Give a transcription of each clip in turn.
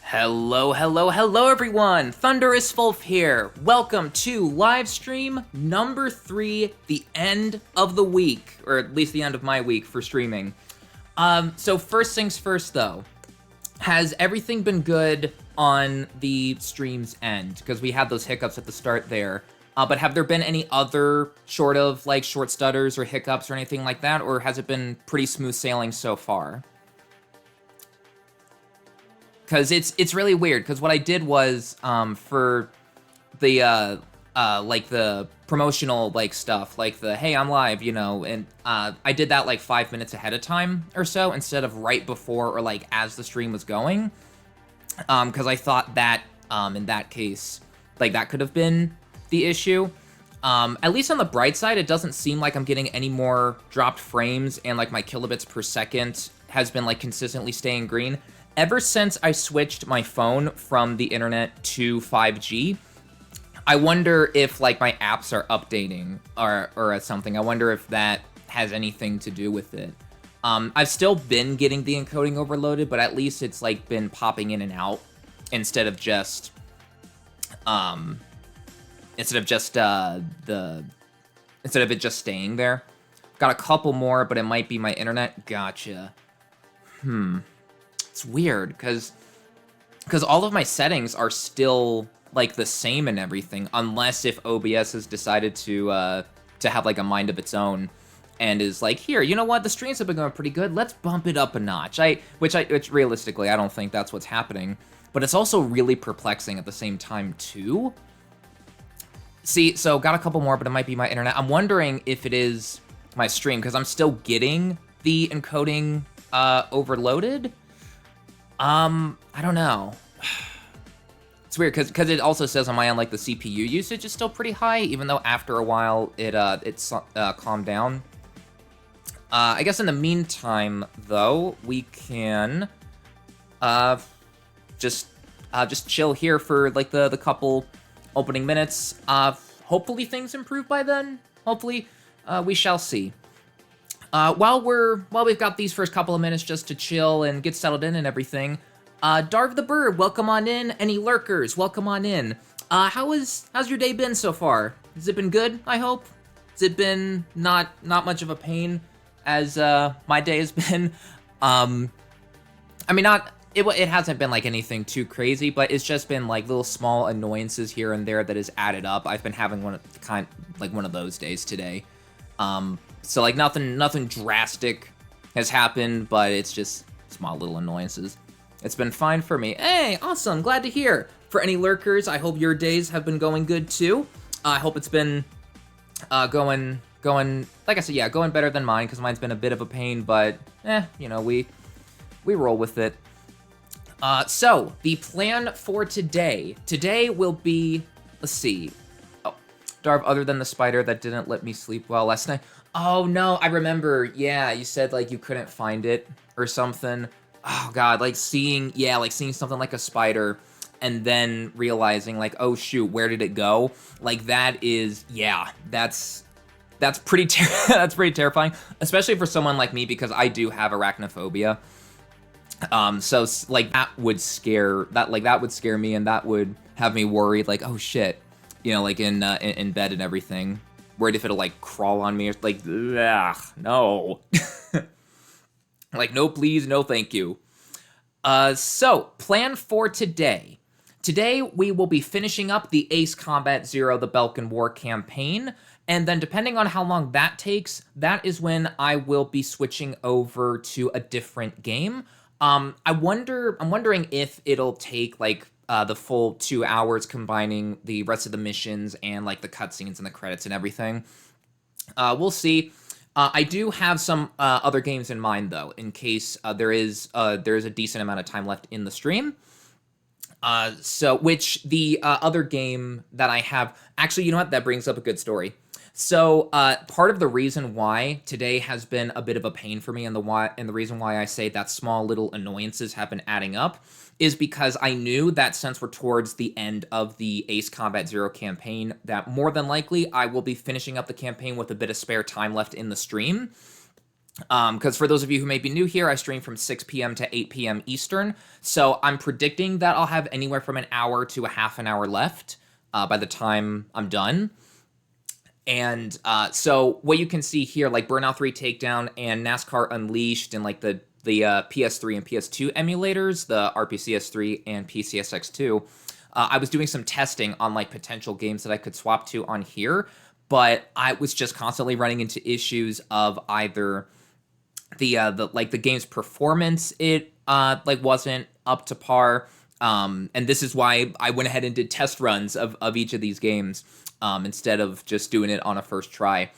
Hello, hello, hello everyone! Thunderous Wolf here. Welcome to live stream number 3, the end of the week, or at least the end of my week for streaming. So first things first though, has everything been good on the stream's end? Because we had those hiccups at the start there. But have there been any other short stutters or hiccups or anything like that, or has it been pretty smooth sailing so far? Because it's really weird, because what I did was, for the, the promotional, stuff, like the, hey, I'm live, and, I did that, 5 minutes ahead of time or so, instead of right before or, as the stream was going, because I thought that, in that case, that could have been the issue. At least on the bright side, it doesn't seem like I'm getting any more dropped frames, and, my kilobits per second has been, consistently staying green. Ever since I switched my phone from the internet to 5G, I wonder if, my apps are updating or something. I wonder if that has anything to do with it. I've still been getting the encoding overloaded, but at least it's, been popping in and out instead of just, instead of it just staying there. Got a couple more, but it might be my internet. Gotcha. It's weird, because all of my settings are still, the same and everything, unless if OBS has decided to have, a mind of its own, and is like, here, you know what, the streams have been going pretty good, let's bump it up a notch. Which realistically, I don't think that's what's happening, but it's also really perplexing at the same time, too. See, so got a couple more, but it might be my internet. I'm wondering if it is my stream, because I'm still getting the encoding overloaded. I don't know. It's weird, because it also says on my end, the CPU usage is still pretty high, even though after a while it calmed down. I guess in the meantime, though, we can just chill here for the couple opening minutes. Hopefully things improve by then. Hopefully, we shall see. While we've got these first couple of minutes just to chill and get settled in and everything, Darv the Bird, welcome on in. Any lurkers, welcome on in. How's your day been so far? Has it been good, I hope? Has it been not much of a pain as my day has been? I mean, it hasn't been anything too crazy, but it's just been little small annoyances here and there that has added up. I've been having one of those days today. So nothing drastic has happened, but it's just small little annoyances. It's been fine for me. Hey, awesome, glad to hear. For any lurkers, I hope your days have been going good too. I hope it's been going, like I said, yeah, going better than mine, because mine's been a bit of a pain, but we roll with it. So the plan for today will be, let's see. Oh, Darv, other than the spider that didn't let me sleep well last night. Oh, no, I remember. Yeah, you said, you couldn't find it or something. Oh, God, seeing something like a spider and then realizing, oh, shoot, where did it go? That is, yeah, that's pretty that's pretty terrifying, especially for someone like me, because I do have arachnophobia. So, that would scare me, and that would have me worried, oh, shit, in bed and everything. Worried if it'll, crawl on me, or, ugh, no. No please, no thank you. So, plan for today. Today, we will be finishing up the Ace Combat Zero, the Belkan War campaign, and then depending on how long that takes, that is when I will be switching over to a different game. I'm wondering if it'll take, the full 2 hours, combining the rest of the missions and the cutscenes and the credits and everything. We'll see. I do have some other games in mind, though, in case there is a decent amount of time left in the stream. Which the other game that I have, actually, you know what? That brings up a good story. So part of the reason why today has been a bit of a pain for me, and the reason why I say that small little annoyances have been adding up, is because I knew that since we're towards the end of the Ace Combat Zero campaign, that more than likely I will be finishing up the campaign with a bit of spare time left in the stream. Because for those of you who may be new here, I stream from 6 p.m. to 8 p.m. Eastern. So I'm predicting that I'll have anywhere from an hour to a half an hour left by the time I'm done. And so what you can see here, like Burnout 3 Takedown and NASCAR Unleashed and like the PS3 and PS2 emulators, the RPCS3 and PCSX2, I was doing some testing on like potential games that I could swap to on here, but I was just constantly running into issues of either the game's performance, it like wasn't up to par, and this is why I went ahead and did test runs of each of these games instead of just doing it on a first try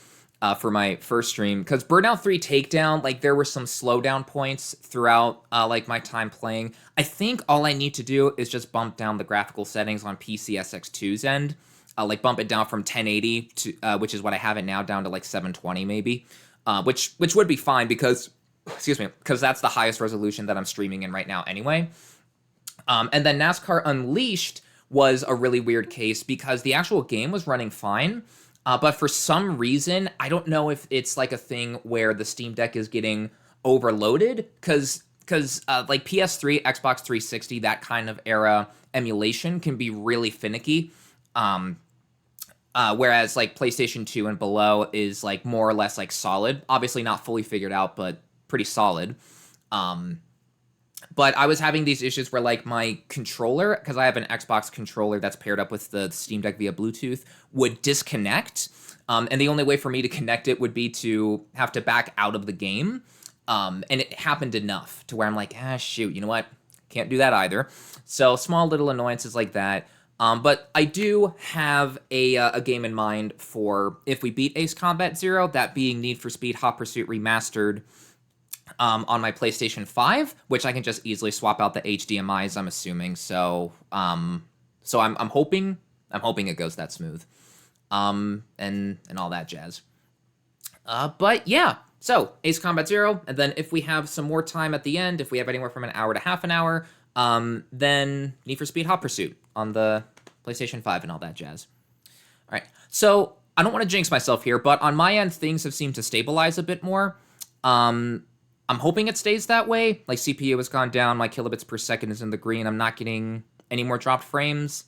for my first stream. Because Burnout 3 Takedown, like there were some slowdown points throughout like my time playing. I think all I need to do is just bump down the graphical settings on PCSX2's end, like bump it down from 1080 to which is what I have it now, down to like 720 maybe. Which would be fine because, excuse me, because that's the highest resolution that I'm streaming in right now anyway. And then NASCAR Unleashed was a really weird case because the actual game was running fine, but for some reason, I don't know if it's like a thing where the Steam Deck is getting overloaded, because like PS3, Xbox 360, that kind of era emulation can be really finicky. Whereas like PlayStation 2 and below is like more or less like solid. Obviously not fully figured out, but pretty solid. But I was having these issues where like my controller, because I have an Xbox controller that's paired up with the Steam Deck via Bluetooth, would disconnect. And the only way for me to connect it would be to have to back out of the game. And it happened enough to where I'm like, shoot, you know what? Can't do that either. So small little annoyances like that. But I do have a game in mind for if we beat Ace Combat Zero, that being Need for Speed Hot Pursuit Remastered on my PlayStation 5, which I can just easily swap out the HDMIs, I'm assuming. So I'm hoping it goes that smooth, and all that jazz. But yeah, so Ace Combat Zero, and then if we have some more time at the end, if we have anywhere from an hour to half an hour, then Need for Speed Hot Pursuit on the PlayStation 5 and all that jazz. All right, so I don't want to jinx myself here, but on my end, things have seemed to stabilize a bit more. I'm hoping it stays that way. Like CPU has gone down, my kilobits per second is in the green, I'm not getting any more dropped frames.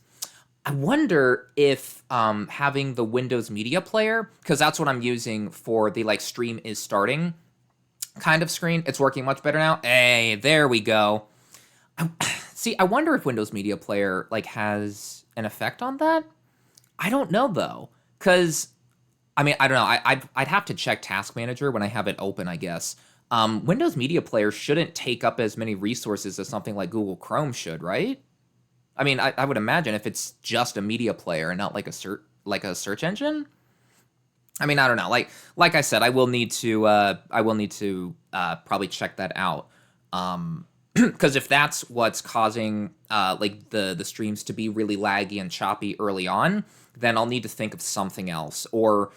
I wonder if having the Windows Media Player, because that's what I'm using for the like stream is starting kind of screen. It's working much better now. Hey, there we go. See, I wonder if Windows Media Player like has an effect on that. I don't know though, because I mean I don't know. I'd have to check Task Manager when I have it open, I guess. Windows Media Player shouldn't take up as many resources as something like Google Chrome should, right? I mean, I would imagine if it's just a media player and not like a search engine. I mean, I don't know. Like I said, I will need to probably check that out. Because if that's what's causing like the streams to be really laggy and choppy early on, then I'll need to think of something else. Or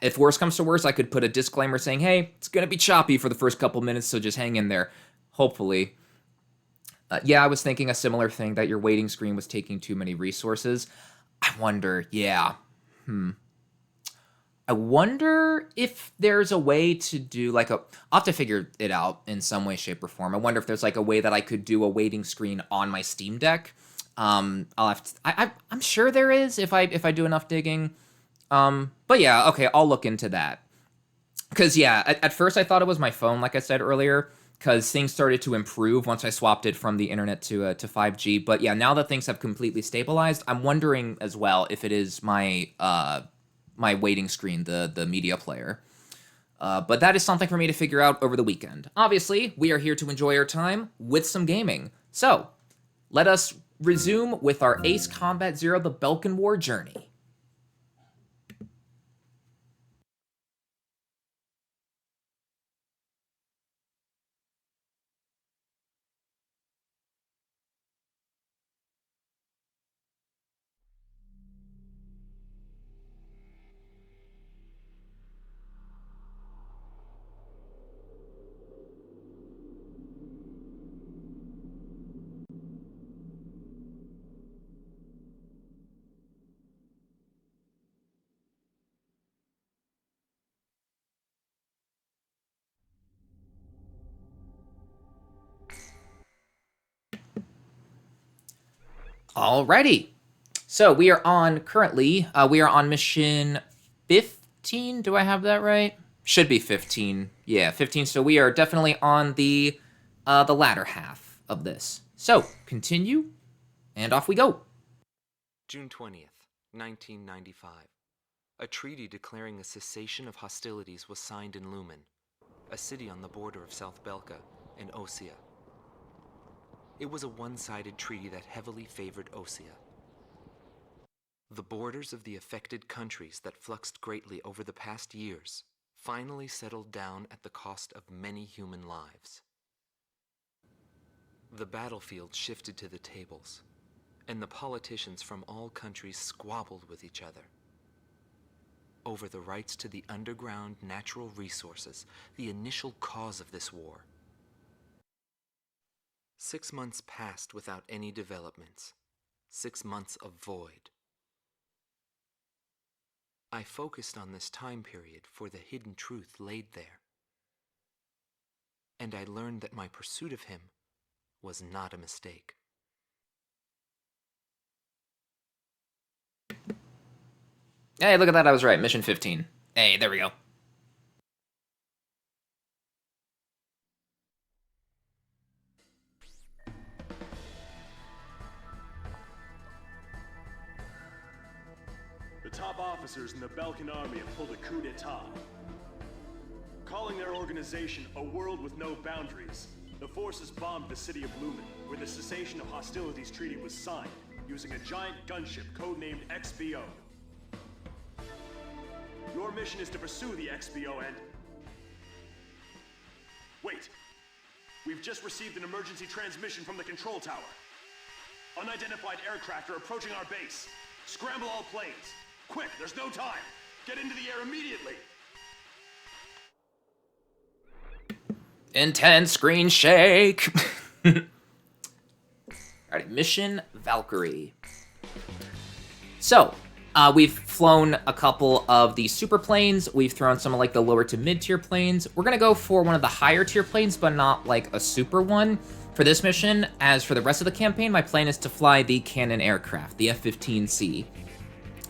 if worse comes to worse, I could put a disclaimer saying, "Hey, it's gonna be choppy for the first couple minutes, so just hang in there." Hopefully. Yeah, I was thinking a similar thing, that your waiting screen was taking too many resources. I wonder, yeah. I wonder if there's a way to do like I'll have to figure it out in some way, shape, or form. I wonder if there's like a way that I could do a waiting screen on my Steam Deck. I'll have to, I'm sure there is if I do enough digging. But yeah, okay, I'll look into that. Because yeah, at first I thought it was my phone, like I said earlier, because things started to improve once I swapped it from the internet to 5G. But yeah, now that things have completely stabilized, I'm wondering as well if it is my my waiting screen, the media player. But that is something for me to figure out over the weekend. Obviously, we are here to enjoy our time with some gaming. So, let us resume with our Ace Combat Zero: The Belkin War journey. Alrighty. So we are on currently, we are on mission 15. Do I have that right? Should be 15. Yeah, 15. So we are definitely on the latter half of this. So continue, and off we go. June 20th, 1995. A treaty declaring a cessation of hostilities was signed in Lumen, a city on the border of South Belka and Osea. It was a one-sided treaty that heavily favored Osea. The borders of the affected countries that fluxed greatly over the past years finally settled down at the cost of many human lives. The battlefield shifted to the tables, and the politicians from all countries squabbled with each other over the rights to the underground natural resources, the initial cause of this war. 6 months passed without any developments. 6 months of void. I focused on this time period for the hidden truth laid there. And I learned that my pursuit of him was not a mistake. Hey, look at that, I was right. Mission 15. Hey, there we go. The top officers in the Balkan army have pulled a coup d'etat. Calling their organization a world with no boundaries, the forces bombed the city of Lumen, where the cessation of hostilities treaty was signed, using a giant gunship codenamed XBO. Your mission is to pursue the XBO and... Wait! We've just received an emergency transmission from the control tower. Unidentified aircraft are approaching our base. Scramble all planes. Quick, there's no time. Get into the air immediately. Intense screen shake. Alright, Mission Valkyrie. So, we've flown a couple of the super planes. We've thrown some of like the lower to mid tier planes. We're gonna go for one of the higher tier planes, but not like a super one for this mission. As for the rest of the campaign, my plan is to fly the cannon aircraft, the F-15C.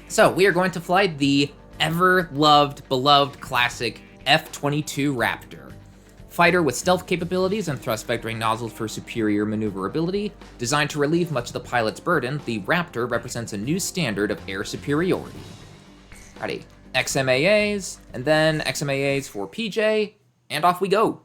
So we are going to fly the ever-loved, beloved, classic F-22 Raptor. Fighter with stealth capabilities and thrust vectoring nozzles for superior maneuverability. Designed to relieve much of the pilot's burden, the Raptor represents a new standard of air superiority. Alrighty, XMAAs, and then XMAAs for PJ, and off we go.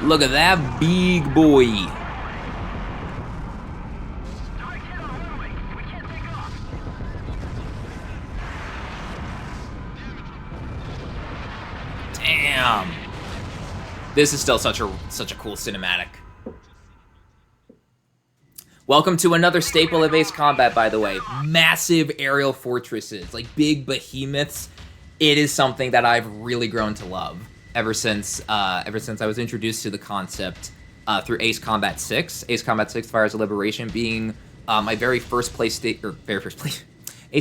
Look at that big boy. Damn. This is still such a cool cinematic. Welcome to another staple of Ace Combat, by the way. Massive aerial fortresses, like big behemoths. It is something that I've really grown to love ever since I was introduced to the concept through Ace Combat 6. Ace Combat 6: Fires of Liberation being my very first Ace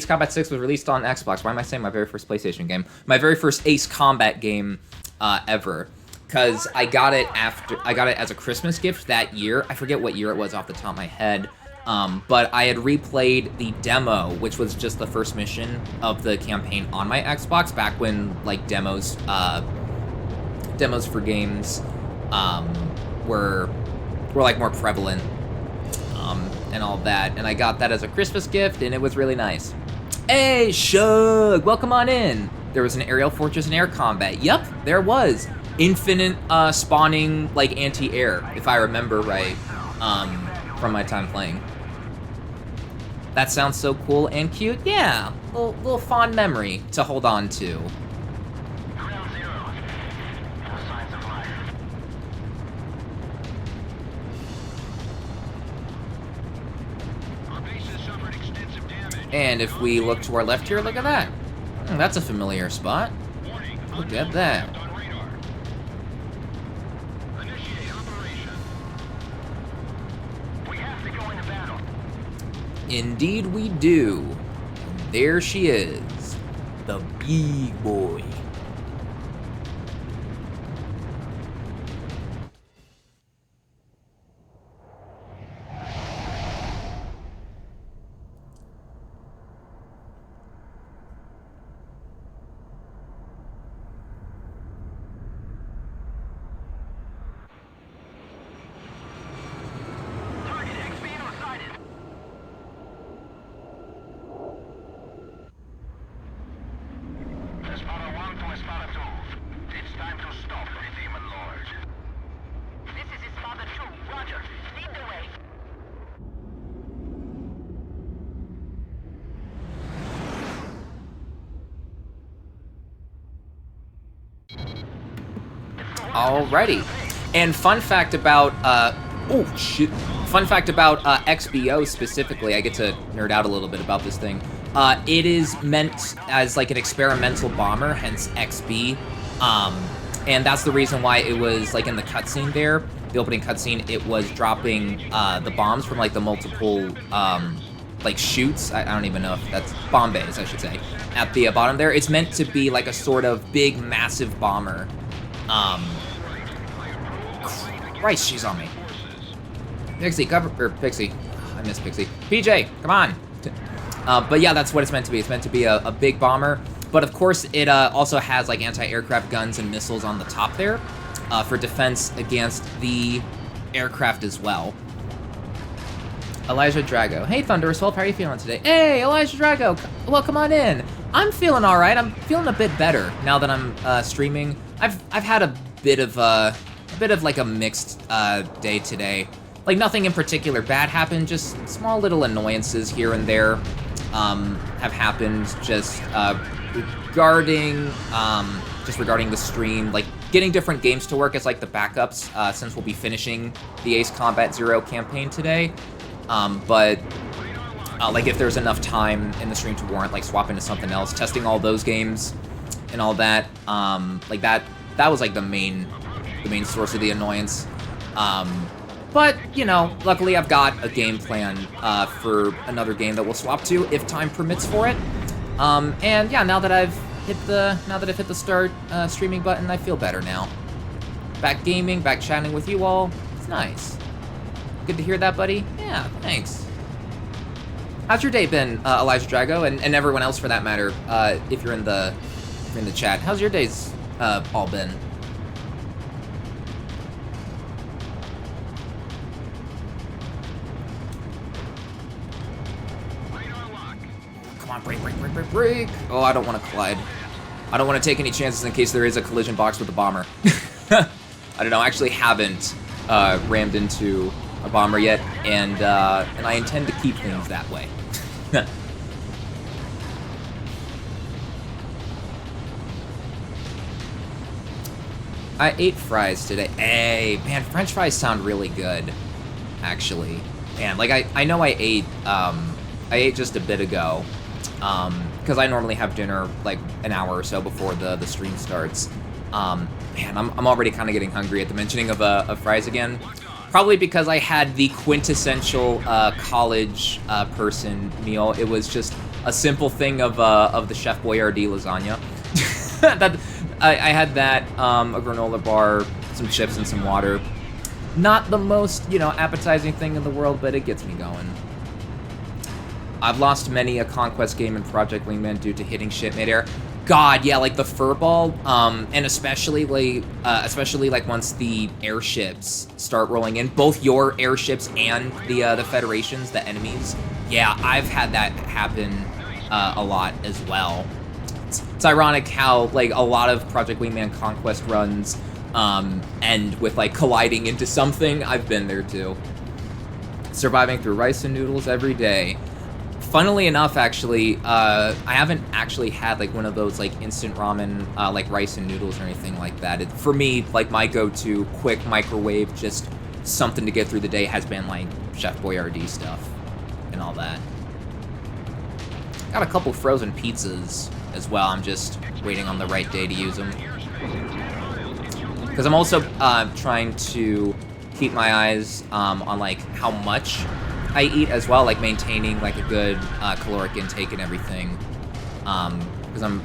Combat 6 was released on Xbox. Why am I saying my very first PlayStation game? My very first Ace Combat game ever. Because I got it as a Christmas gift that year. I forget what year it was off the top of my head. But I had replayed the demo, which was just the first mission of the campaign on my Xbox back when like demos for games were like more prevalent and all that. And I got that as a Christmas gift, and it was really nice. Hey, Shug, welcome on in. There was an aerial fortress and air combat. Yep, there was. Infinite spawning like anti-air, if I remember right, from my time playing. That sounds so cool and cute. Yeah, little fond memory to hold on to. Ground zero. No signs of life. Our base has suffered extensive damage. And if we look to our left here, look at that. That's a familiar spot. Warning. Look at that. On radar. Initiate operation. We have to go into battle. Indeed we do. There she is. The big boy. Target XBO sighted. Espada 1 to Espada 2. It's time to stop the Demon Lord. This is Espada 2. Roger. Lead the way. Alrighty. And fun fact about, Fun fact about XBO specifically, I get to nerd out a little bit about this thing. It is meant as like an experimental bomber, hence XB. And that's the reason why it was like in the cutscene there, the opening cutscene, it was dropping the bombs from like the multiple like chutes. I don't even know if that's bomb bays, I should say, at the bottom there. It's meant to be like a sort of big, massive bomber. Christ, she's on me. Pixie, Pixie. I miss Pixie. PJ, come on. But yeah, that's what it's meant to be. It's meant to be a big bomber. But of course, it also has like anti-aircraft guns and missiles on the top there for defense against the aircraft as well. Elijah Drago. Hey, Thunderous Wolf, how are you feeling today? Hey, Elijah Drago, well, come on in. I'm feeling all right. I'm feeling a bit better now that I'm streaming. I've had a bit of like a mixed day today. Like nothing in particular bad happened, just small little annoyances here and there have happened just regarding the stream, like getting different games to work as like the backups since we'll be finishing the Ace Combat Zero campaign today. But like if there's enough time in the stream to warrant like swapping to something else, testing all those games and all that, like that was like the main source of the annoyance. But, you know, luckily I've got a game plan for another game that we'll swap to if time permits for it. And yeah, now that I've hit the start streaming button, I feel better now. Back gaming, back chatting with you all. It's nice. Good to hear that, buddy. Yeah, thanks. How's your day been, Elijah Drago, and everyone else for that matter, if you're in the chat? How's your days all been? Break. Oh, I don't want to collide. I don't want to take any chances in case there is a collision box with a bomber. I don't know, I actually haven't rammed into a bomber yet, and I intend to keep things that way. I ate fries today. Hey, man, French fries sound really good, actually. Man, like I know I ate just a bit ago. Because I normally have dinner like an hour or so before the stream starts. Man, I'm already kind of getting hungry at the mentioning of fries again. Probably because I had the quintessential college person meal. It was just a simple thing of the Chef Boyardee lasagna. I had that, a granola bar, some chips, and some water. Not the most, you know, appetizing thing in the world, but it gets me going. I've lost many a conquest game in Project Wingman due to hitting shit midair. God, yeah, like the furball, and especially like once the airships start rolling in, both your airships and the Federation's, the enemies. Yeah, I've had that happen a lot as well. It's ironic how like a lot of Project Wingman conquest runs end with like colliding into something. I've been there too. Surviving through rice and noodles every day. Funnily enough, actually, I haven't actually had like one of those like instant ramen, like rice and noodles or anything like that. For me, like my go-to quick microwave, just something to get through the day has been like Chef Boyardee stuff and all that. Got a couple frozen pizzas as well. I'm just waiting on the right day to use them. Because I'm also trying to keep my eyes on like how much I eat as well, like maintaining like a good caloric intake and everything. Because I'm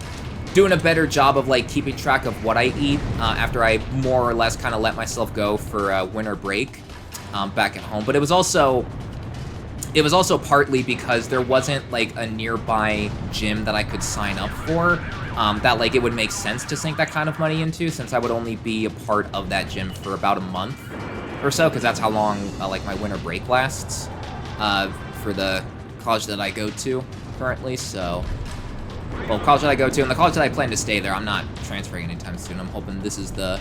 doing a better job of like keeping track of what I eat after I more or less kind of let myself go for winter break back at home. But it was also partly because there wasn't like a nearby gym that I could sign up for that like it would make sense to sink that kind of money into, since I would only be a part of that gym for about a month or so, because that's how long like my winter break lasts for the college that I go to currently. So, well, college that I go to and the college that I plan to stay there, I'm not transferring anytime soon. I'm hoping this is where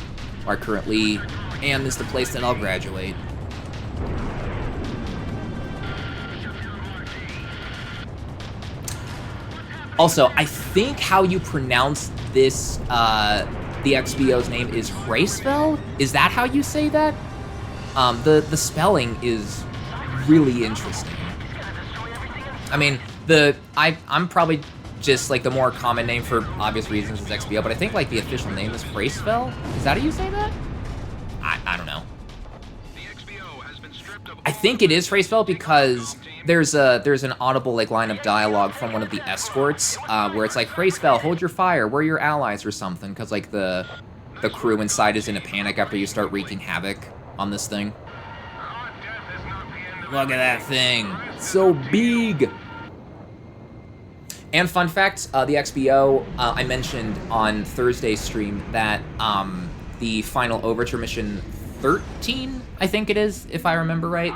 I currently am, this is the place that I'll graduate. Also, I think how you pronounce this, the XBO's name is Hracefell? Is that how you say that? The spelling is really interesting. I mean, I'm probably just like the more common name for obvious reasons is XBO, but I think like the official name is Hracefell? Is that how you say that? I don't know. I think it is Hracefell because there's an audible like line of dialogue from one of the escorts where it's like, Hracefell, hold your fire, we're your allies or something, because like the crew inside is in a panic after you start wreaking havoc on this thing. Look at that thing, it's so big. And fun fact, the XBO, I mentioned on Thursday's stream that the final Overture Mission 13, I think it is, if I remember right,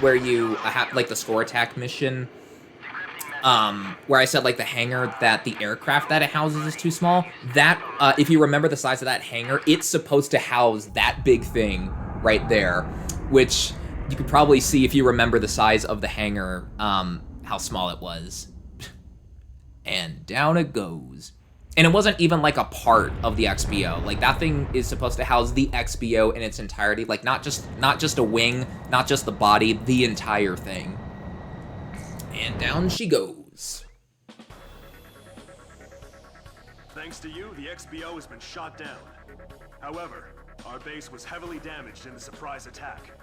where you have, like, the score attack mission, where I said, like, the hangar that the aircraft that it houses is too small. That, if you remember the size of that hangar, it's supposed to house that big thing right there, which you could probably see if you remember the size of the hangar, how small it was. And down it goes. And it wasn't even like a part of the XBO. Like that thing is supposed to house the XBO in its entirety. Like not just a wing, not just the body, the entire thing. And down she goes. Thanks to you, the XBO has been shot down. However, our base was heavily damaged in the surprise attack.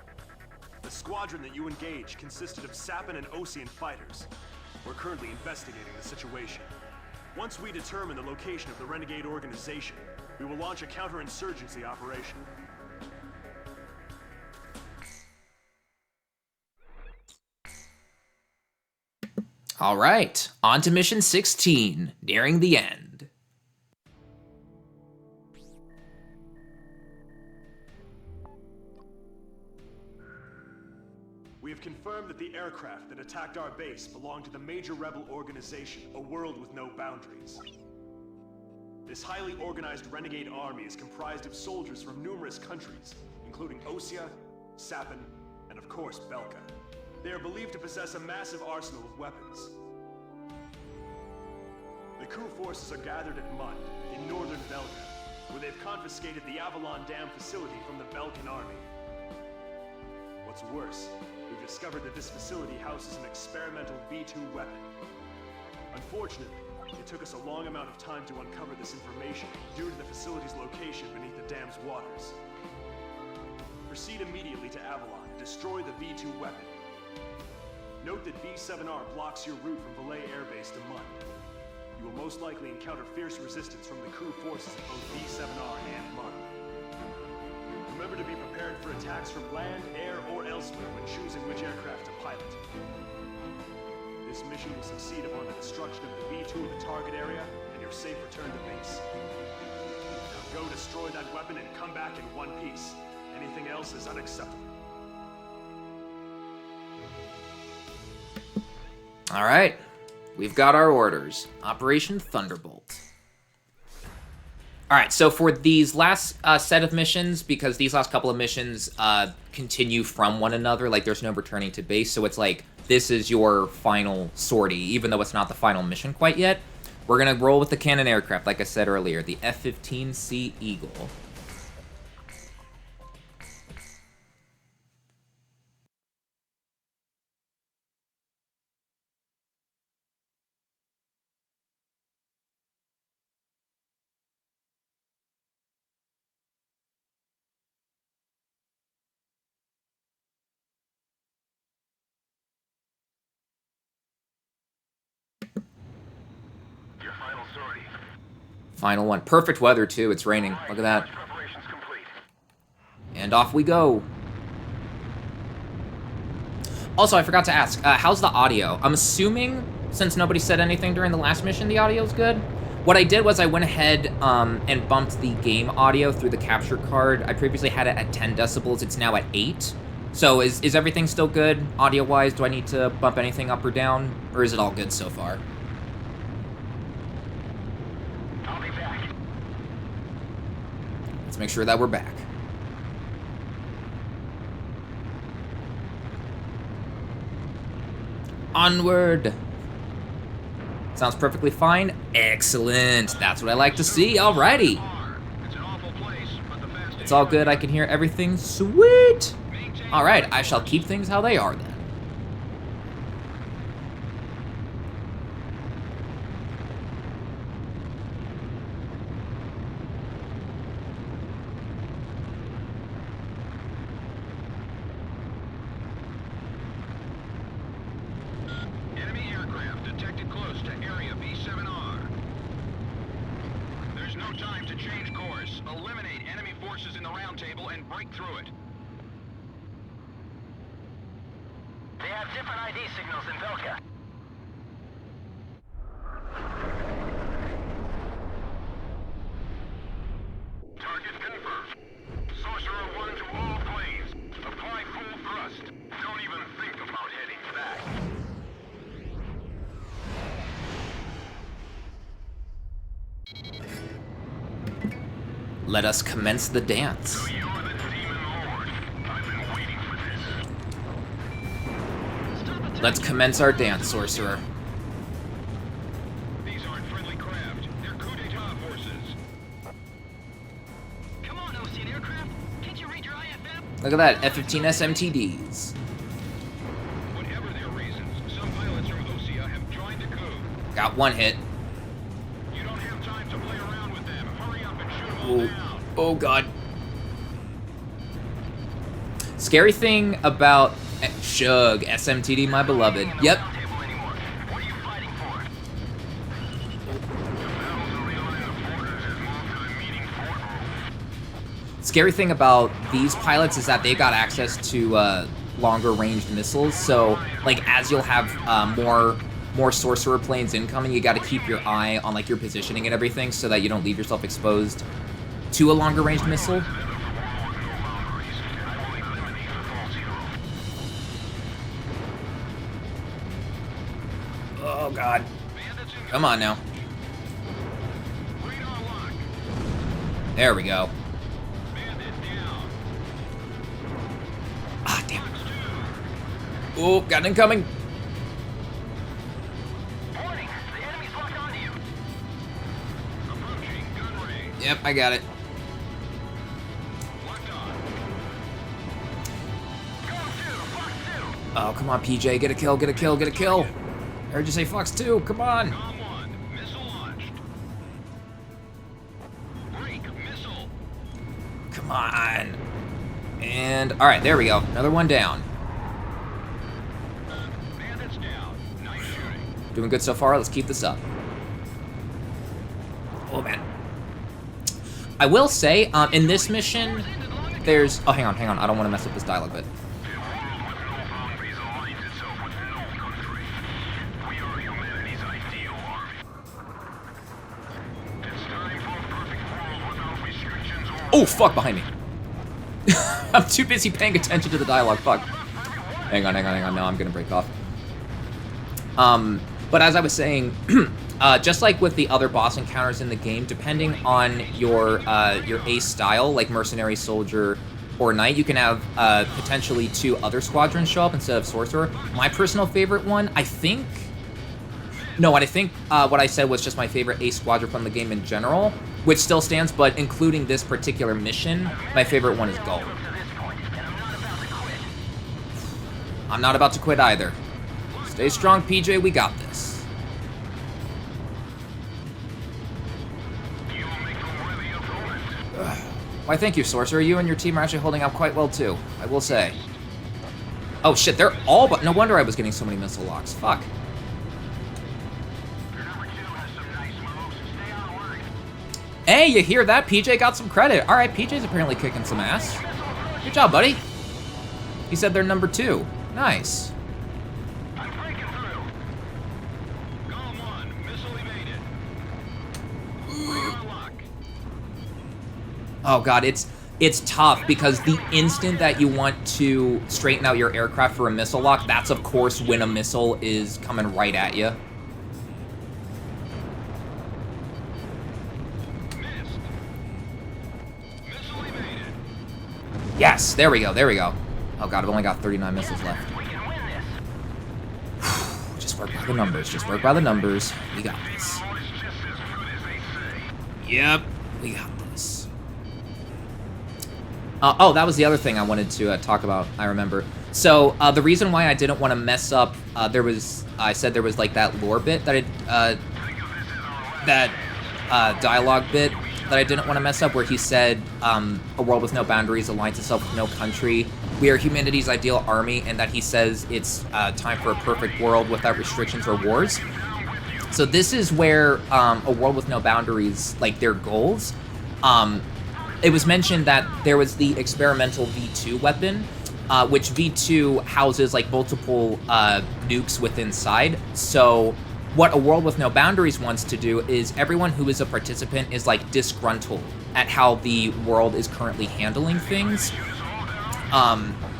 The squadron that you engaged consisted of Sappan and Osean fighters. We're currently investigating the situation. Once we determine the location of the renegade organization, we will launch a counterinsurgency operation. All right, on to mission 16, nearing the end. We have confirmed that the aircraft that attacked our base belonged to the major rebel organization, A World with No Boundaries. This highly organized renegade army is comprised of soldiers from numerous countries, including Osea, Sappan, and of course Belka. They are believed to possess a massive arsenal of weapons. The coup forces are gathered at Mund, in northern Belka, where they've confiscated the Avalon Dam facility from the Belkan army. What's worse, we've discovered that this facility houses an experimental V2 weapon. Unfortunately, it took us a long amount of time to uncover this information due to the facility's location beneath the dam's waters. Proceed immediately to Avalon and destroy the V2 weapon. Note that V7R blocks your route from Valais Air Base to Mund. You will most likely encounter fierce resistance from the crew forces of both V7R and Mund. Remember to be prepared for attacks from land, air, or elsewhere when choosing which aircraft to pilot. This mission will succeed upon the destruction of the V2 in the target area and your safe return to base. Now go destroy that weapon and come back in one piece. Anything else is unacceptable. All right, we've got our orders. Operation Thunderbolt. All right, so for these last set of missions, because these last couple of missions continue from one another, like there's no returning to base, so it's like this is your final sortie, even though it's not the final mission quite yet. We're going to roll with the cannon aircraft, like I said earlier, the F-15C Eagle. Your final sortie. Final one. Perfect weather, too. It's raining. Look at that. Preparations complete. And off we go. Also, I forgot to ask, how's the audio? I'm assuming, since nobody said anything during the last mission, the audio's good. What I did was I went ahead and bumped the game audio through the capture card. I previously had it at 10 decibels. It's now at 8. So is everything still good audio-wise? Do I need to bump anything up or down? Or is it all good so far? I'll be back. Let's make sure that we're back. Onward! Sounds perfectly fine. Excellent. That's what I like to see. Alrighty. It's an awful place, but the fast It's all good. I can hear everything. Sweet! Alright, I shall keep things how they are then. Enemy aircraft detected close to area B7R. There's no time to change course. Eliminate enemy forces in the round table and break through it. They have different ID signals in Velka. Target confirmed. Sorcerer 1 to all planes. Apply full thrust. Don't even think about heading back. Let us commence the dance. So you're the Demon Lord. I've been waiting for this. Let's commence our dance, Sorcerer. These aren't friendly craft. They're coup d'etat forces. Come on, Ocean aircraft. Can't you read your IFM? Look at that, F-15 SMTDs. Whatever their reasons, some pilots from Osea have joined the coup. Got one hit. You don't have time to play around with them. Hurry up and shoot them all Oh, down. oh god. Scary thing about Shug, SMTD, my beloved. Yep. Round table anymore. What are you fighting for? The battles of the line of borders has moved to the meeting fort room. Scary thing about these pilots is that they got access to longer ranged missiles. So, like, as you'll have more sorcerer planes incoming, you got to keep your eye on like your positioning and everything, so that you don't leave yourself exposed to a longer ranged missile. Oh god. Come on now. There we go. Ah, damn. Oh, got an incoming. Warning! The enemy's locked onto you. Approaching gun range. Yep, I got it. Locked on. Go 2, Fox 2. Oh, come on, PJ. Get a kill, get a kill, get a kill. I heard you say Fox 2. Come on. Com 1, missile launched. Break, missile. Come on. And, alright, there we go. Another one down. Bandits down. Nice shooting. Doing good so far. Let's keep this up. Oh, man. I will say, in this mission, there's... Oh, hang on. I don't want to mess up this dialogue bit. A world with no boundaries aligns itself with no country. We are humanity's ideal army. It's time for a perfect world without restrictions or... Oh, fuck, behind me. I'm too busy paying attention to the dialogue. Fuck. Hang on. No, I'm gonna break off. But as I was saying, just like with the other boss encounters in the game, depending on your ace style, like Mercenary, Soldier, or Knight, you can have potentially 2 other squadrons show up instead of Sorcerer. My personal favorite one, I think... No, I think what I said was just my favorite ace squadron from the game in general, which still stands, but including this particular mission, my favorite one is Gold. I'm not about to quit either. Stay strong, PJ, we got this. Why, thank you, Sorcerer. You and your team are actually holding up quite well, too, I will say. Oh, shit, they're all but... No wonder I was getting so many missile locks. Fuck. Hey, you hear that? PJ got some credit. All right, PJ's apparently kicking some ass. Good job, buddy. He said they're number 2. Nice. I'm breaking through. Golem 1, missile evaded. Bring on lock. Oh god, it's tough because the instant that you want to straighten out your aircraft for a missile lock, that's of course when a missile is coming right at you. Missile evaded. Yes, there we go, there we go. Oh god, I've only got 39 missiles left. We can win this. Just work by the numbers, just work by the numbers. We got this. All is just as good as they say. Yep, we got this. Oh, that was the other thing I wanted to talk about, I remember. So, the reason why I didn't want to mess up, I said there was like that lore bit that dialogue bit that I didn't want to mess up, where he said, a world with no boundaries aligns itself with no country. We are humanity's ideal army, and that he says it's time for a perfect world without restrictions or wars. So this is where a world with no boundaries, like their goals, it was mentioned that there was the experimental V2 weapon, which V2 houses like multiple nukes within inside. So what a world with no boundaries wants to do is everyone who is a participant is like disgruntled at how the world is currently handling things.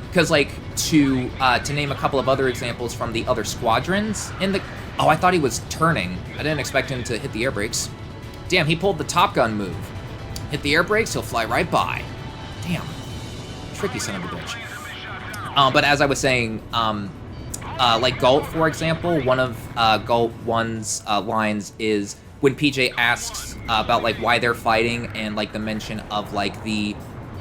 Because like to name a couple of other examples from the other squadrons in the... Oh, I thought he was turning. I didn't expect him to hit the air brakes. Damn, he pulled the Top Gun move. Hit the air brakes, he'll fly right by. Damn. Tricky son of a bitch. But as I was saying, like Galt, for example, one of Galt 1's lines is when PJ asks about like why they're fighting, and like the mention of like the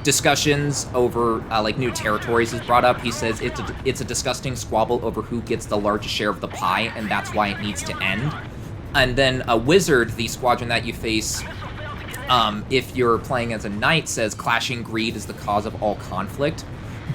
discussions over like new territories is brought up. He says it's a disgusting squabble over who gets the largest share of the pie, and that's why it needs to end. And then a Wizard, the squadron that you face, if you're playing as a Knight, says clashing greed is the cause of all conflict.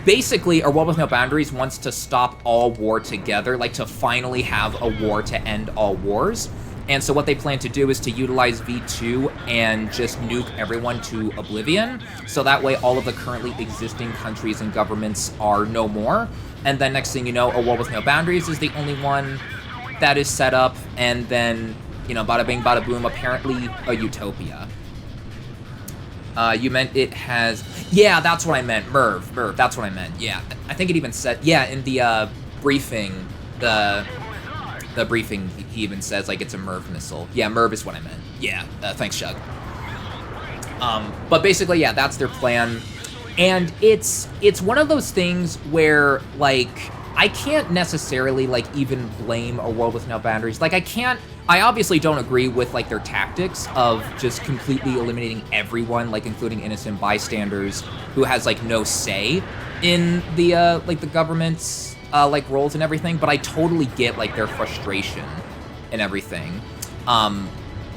Basically, a world with no boundaries wants to stop all war together, like to finally have a war to end all wars. And so what they plan to do is to utilize V2 and just nuke everyone to oblivion, so that way all of the currently existing countries and governments are no more. And then next thing you know, a world with no boundaries is the only one that is set up, and then, you know, bada bing, bada boom, apparently a utopia. You meant it has... Yeah, that's what I meant. Merv, that's what I meant. Yeah, I think it even said... Yeah, in the briefing, the briefing, he even says, like, it's a Merv missile. Yeah, Merv is what I meant. Yeah, thanks, Shug. But basically, yeah, that's their plan. And it's one of those things where, like, I can't necessarily, like, even blame a world with no boundaries. Like, I obviously don't agree with, like, their tactics of just completely eliminating everyone, like, including innocent bystanders who has, like, no say in the, like, the government's, like, roles and everything, but I totally get, like, their frustration and everything,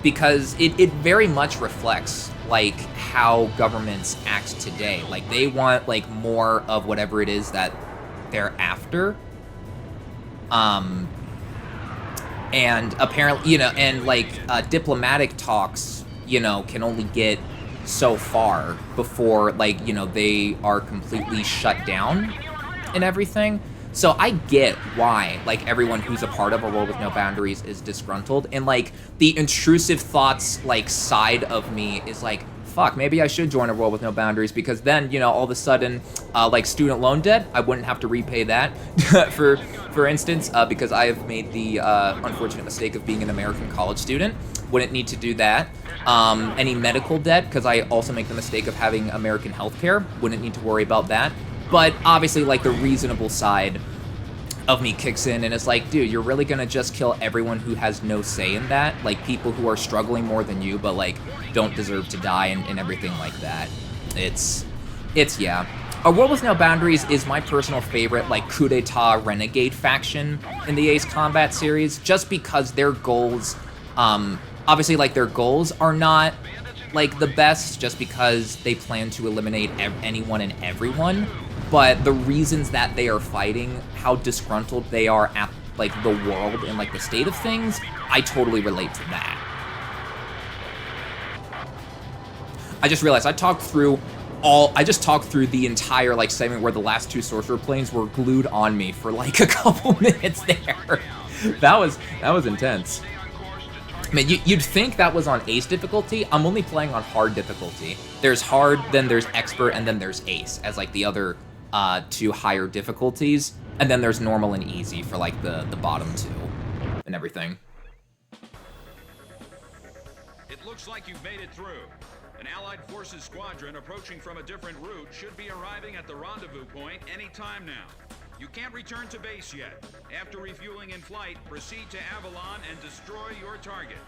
because it very much reflects, like, how governments act today. Like, they want, like, more of whatever it is that they're after, and apparently, you know, and like diplomatic talks, you know, can only get so far before, like, you know, they are completely shut down and everything. So I get why, like, everyone who's a part of a world with no boundaries is disgruntled, and like the intrusive thoughts, like, side of me is like, fuck, maybe I should join a world with no boundaries, because then, you know, all of a sudden, like student loan debt, I wouldn't have to repay that, for instance, because I have made the unfortunate mistake of being an American college student. Wouldn't need to do that. Any medical debt, because I also make the mistake of having American healthcare. Wouldn't need to worry about that. But obviously, like, the reasonable side of me kicks in, and it's like, dude, you're really gonna just kill everyone who has no say in that? Like, people who are struggling more than you, but, like, don't deserve to die and everything like that. It's, yeah. A World With No Boundaries is my personal favorite, like, coup d'etat renegade faction in the Ace Combat series, just because their goals, obviously, like, their goals are not, like, the best, just because they plan to eliminate anyone and everyone. But the reasons that they are fighting, how disgruntled they are at, like, the world and, like, the state of things, I totally relate to that. I just realized I just talked through the entire, like, segment where the last two sorcerer planes were glued on me for, like, a couple minutes there. That was intense. I mean, you'd think that was on Ace difficulty. I'm only playing on hard difficulty. There's hard, then there's expert, and then there's Ace as, like, the other two higher difficulties, and then there's normal and easy for, like, the bottom two and everything. It looks like you've made it through. An Allied Forces squadron approaching from a different route should be arriving at the rendezvous point any time now. You can't return to base yet. After refueling in flight, proceed to Avalon and destroy your target.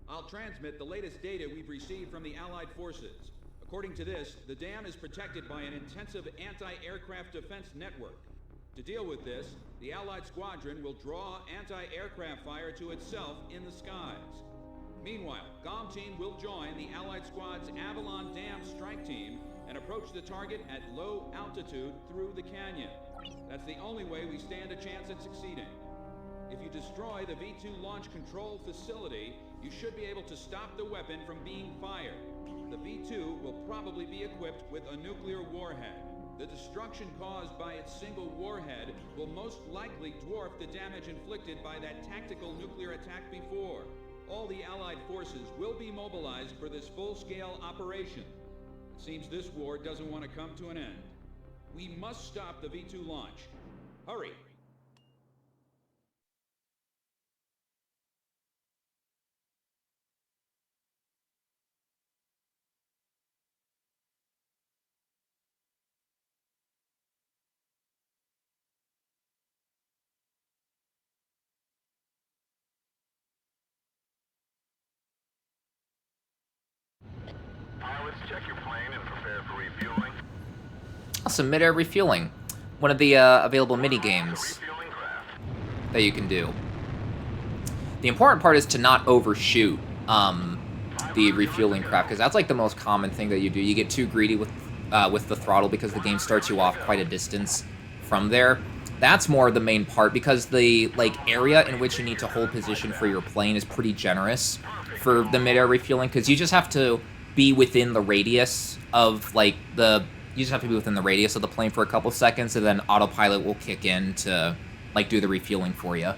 I'll transmit the latest data we've received from the Allied forces. According to this, the dam is protected by an intensive anti-aircraft defense network. To deal with this, the Allied squadron will draw anti-aircraft fire to itself in the skies. Meanwhile, GOM team will join the Allied squad's Avalon Dam strike team and approach the target at low altitude through the canyon. That's the only way we stand a chance at succeeding. If you destroy the V2 launch control facility, you should be able to stop the weapon from being fired. The V2 will probably be equipped with a nuclear warhead. The destruction caused by its single warhead will most likely dwarf the damage inflicted by that tactical nuclear attack before. All the Allied forces will be mobilized for this full-scale operation. It seems this war doesn't want to come to an end. We must stop the V2 launch. Hurry! Pilots, check your plane and prepare for refueling. Also, mid-air refueling, one of the available mini-games Refueling craft. that you can do. The important part is to not overshoot the refueling craft, because that's like the most common thing that you do. You get too greedy with the throttle because the game starts you off quite a distance from there. That's more the main part, because the like area in which you need to hold position for your plane is pretty generous for the mid-air refueling, because you just have to be within the radius of like you just have to be within the radius of the plane for a couple seconds, and then autopilot will kick in to like do the refueling for you.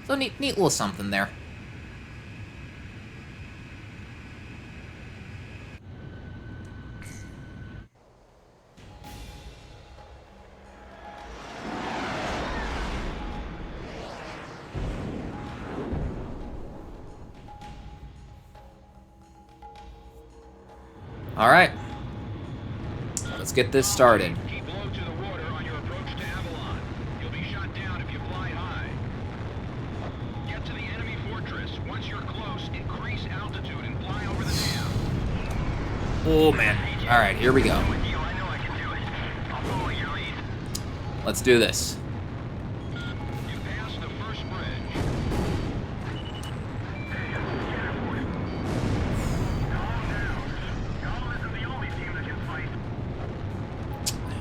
So neat little something there. All right, let's get this started. Keep low to the water on your approach to Avalon. You'll be shot down if you fly high. Get to the enemy fortress. Once you're close, increase altitude and fly over the dam. Oh man. All right, here we go. I know I can do it. I'll follow your lead. Let's do this. You pass the first bridge.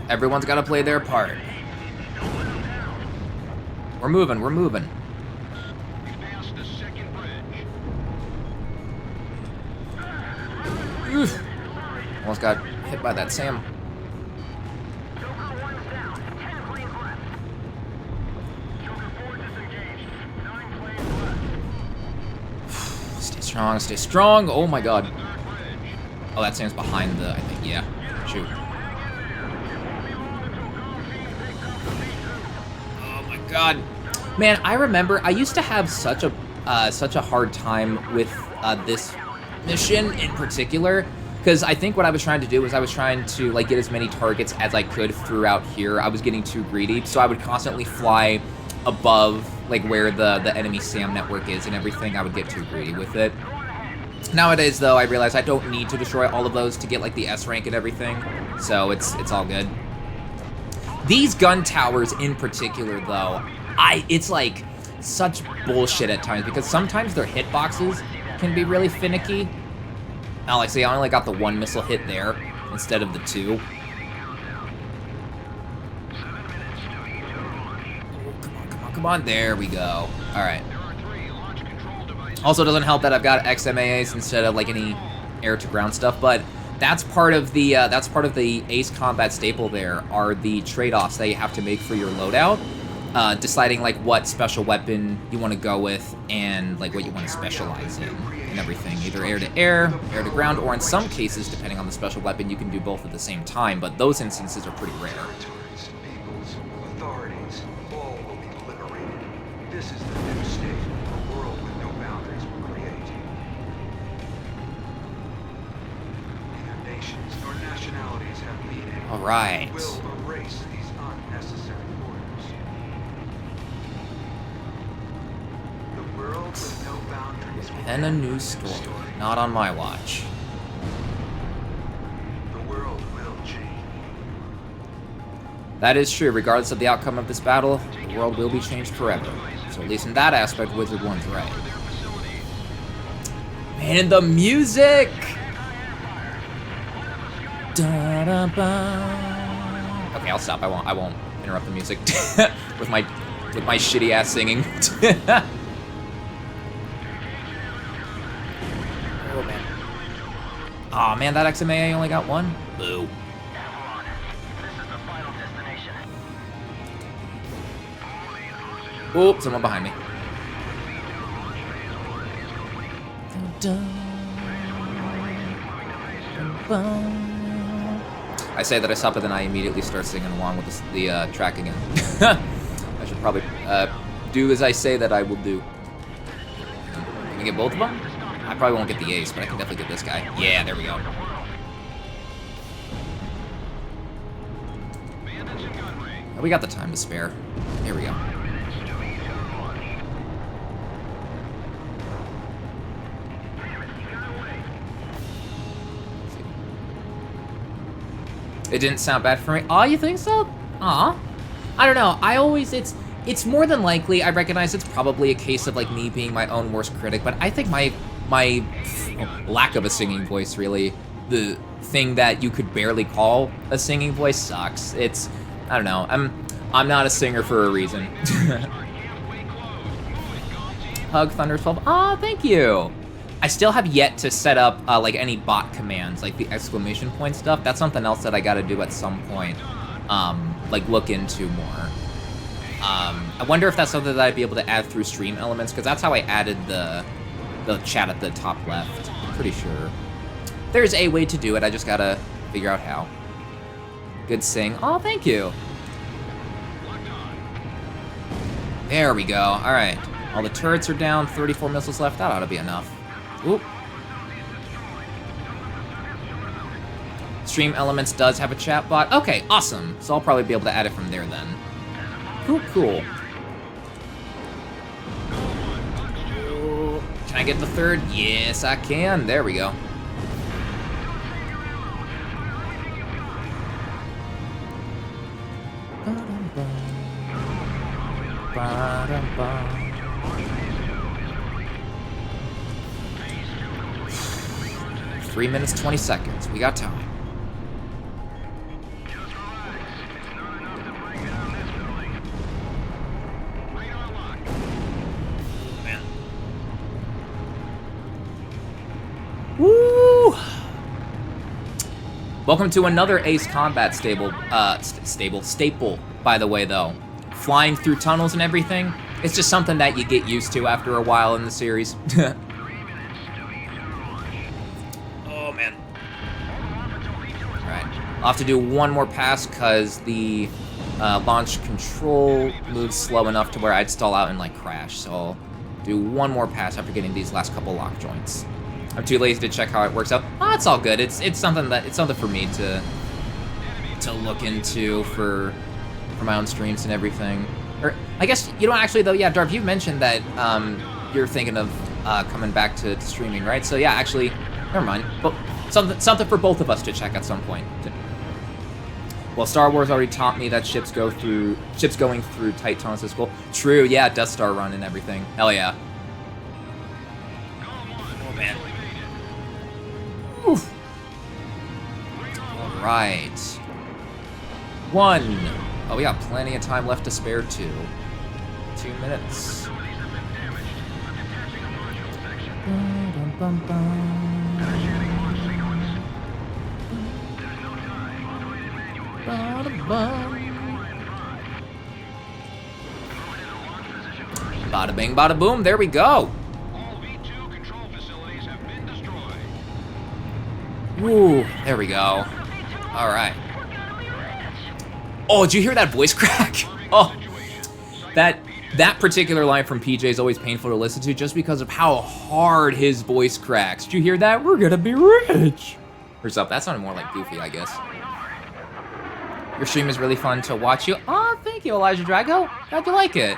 Everyone's got to play their part. We're moving. You pass the second bridge. Oof. Almost got hit by that Sam. Joker 1's down. 10 planes left. Joker 4 disengaged. 9 planes left. Stay strong, stay strong. Oh my god. Oh, that Sam's behind the, I think, yeah. Shoot. Oh my god. Man, I remember I used to have such a hard time with this mission in particular, because I think what I was trying to do was I was trying to like get as many targets as I could throughout here. I was getting too greedy, so I would constantly fly above like where the enemy SAM network is and everything. I would get too greedy with it. Nowadays, though, I realize I don't need to destroy all of those to get like the S rank and everything, so it's all good. These gun towers in particular, though, it's like such bullshit at times, because sometimes their hitboxes can be really finicky. Now, like, see, I only got the 1 missile hit there instead of the 2. Oh, come on, there we go. All right. Also, doesn't help that I've got XMAAs instead of like any air-to-ground stuff, but that's part of the Ace Combat staple. There are the trade-offs that you have to make for your loadout. Deciding like what special weapon you want to go with and like what you want to specialize in and everything. Either air-to-air, air-to-ground, or in some cases, depending on the special weapon, you can do both at the same time, but those instances are pretty rare. Territories, peoples, authorities, all will be liberated. This is the new state. A world with no boundaries will create. Neither nations nor nationalities have meaning. All right. We'll erase these unnecessary borders. The world with no boundaries will And a new story. Not on my watch. The world will change. That is true. Regardless of the outcome of this battle, the world will be changed forever. So at least in that aspect, Wizard 1's right. Man, the music! Da-da-ba. Okay, I'll stop. I won't interrupt the music with my shitty ass singing. Oh man. Aw, man, that XMAA only got 1? Boo. Avalon, this is the final destination. Oh, someone behind me. I say that I stop, but then I immediately start singing along with the track again. I should probably do as I say that I will do. Can we get both of them? I probably won't get the ace, but I can definitely get this guy. Yeah, there we go. Oh, we got the time to spare. Here we go. It didn't sound bad for me. Aw, you think so? Aw. I don't know. It's more than likely, I recognize it's probably a case of like me being my own worst critic, but I think my lack of a singing voice, really, the thing that you could barely call a singing voice, sucks. I don't know. I'm not a singer for a reason. Hug Thunder 12. Aw, thank you. I still have yet to set up like any bot commands, like the exclamation point stuff. That's something else that I got to do at some point. Like look into more. I wonder if that's something that I'd be able to add through stream elements, because that's how I added the chat at the top left. I'm pretty sure. There's a way to do it. I just gotta figure out how. Good sing. Oh, thank you. There we go. All right. All the turrets are down. 34 missiles left. That ought to be enough. Oop. Stream Elements does have a chat bot. Okay, awesome. So I'll probably be able to add it from there then. Cool, cool. Can I get the third? Yes, I can. There we go. Ba-dum-bum. 3 minutes, 20 seconds. We got time. Man. Woo! Welcome to another Ace Combat staple, by the way, though. Flying through tunnels and everything, it's just something that you get used to after a while in the series. Oh, man. Alright, I'll have to do one more pass because the launch control moves slow enough to where I'd stall out and, like, crash. So I'll do one more pass after getting these last couple lock joints. I'm too lazy to check how it works out. Oh, it's all good. It's something for me to look into for my own streams and everything. Or I guess you don't actually though. Yeah, Darv, you mentioned that you're thinking of coming back to streaming, right? So yeah, actually, never mind. But something for both of us to check at some point. Well, Star Wars already taught me that ships going through tight tunnels is cool. True, yeah, Death Star run and everything. Hell yeah. Oh man. Oof. All right. 1. Oh, we got plenty of time left to spare, too. 2 minutes. Bada bing, bada boom, there we go. Ooh, there we go. All right. Oh, did you hear that voice crack? Oh, that particular line from PJ is always painful to listen to just because of how hard his voice cracks. Did you hear that? We're gonna be rich. Or something. That sounded more like Goofy, I guess. Your stream is really fun to watch you. Oh, thank you, Elijah Drago. Glad you like it.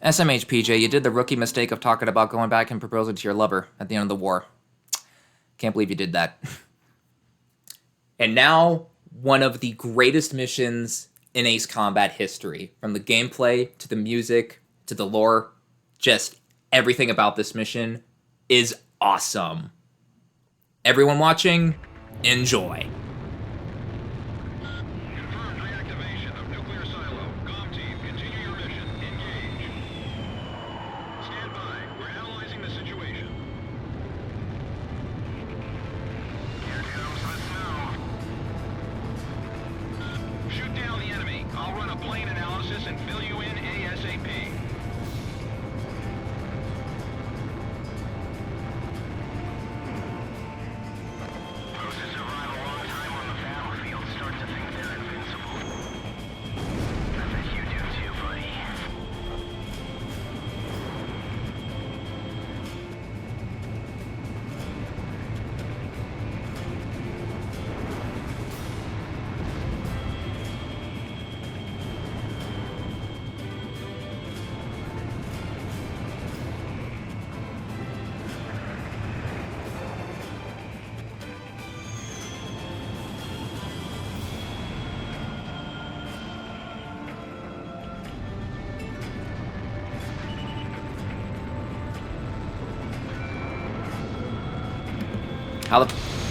SMH PJ, you did the rookie mistake of talking about going back and proposing to your lover at the end of the war. Can't believe you did that. And now, one of the greatest missions in Ace Combat history. From the gameplay, to the music, to the lore, just everything about this mission is awesome. Everyone watching, enjoy.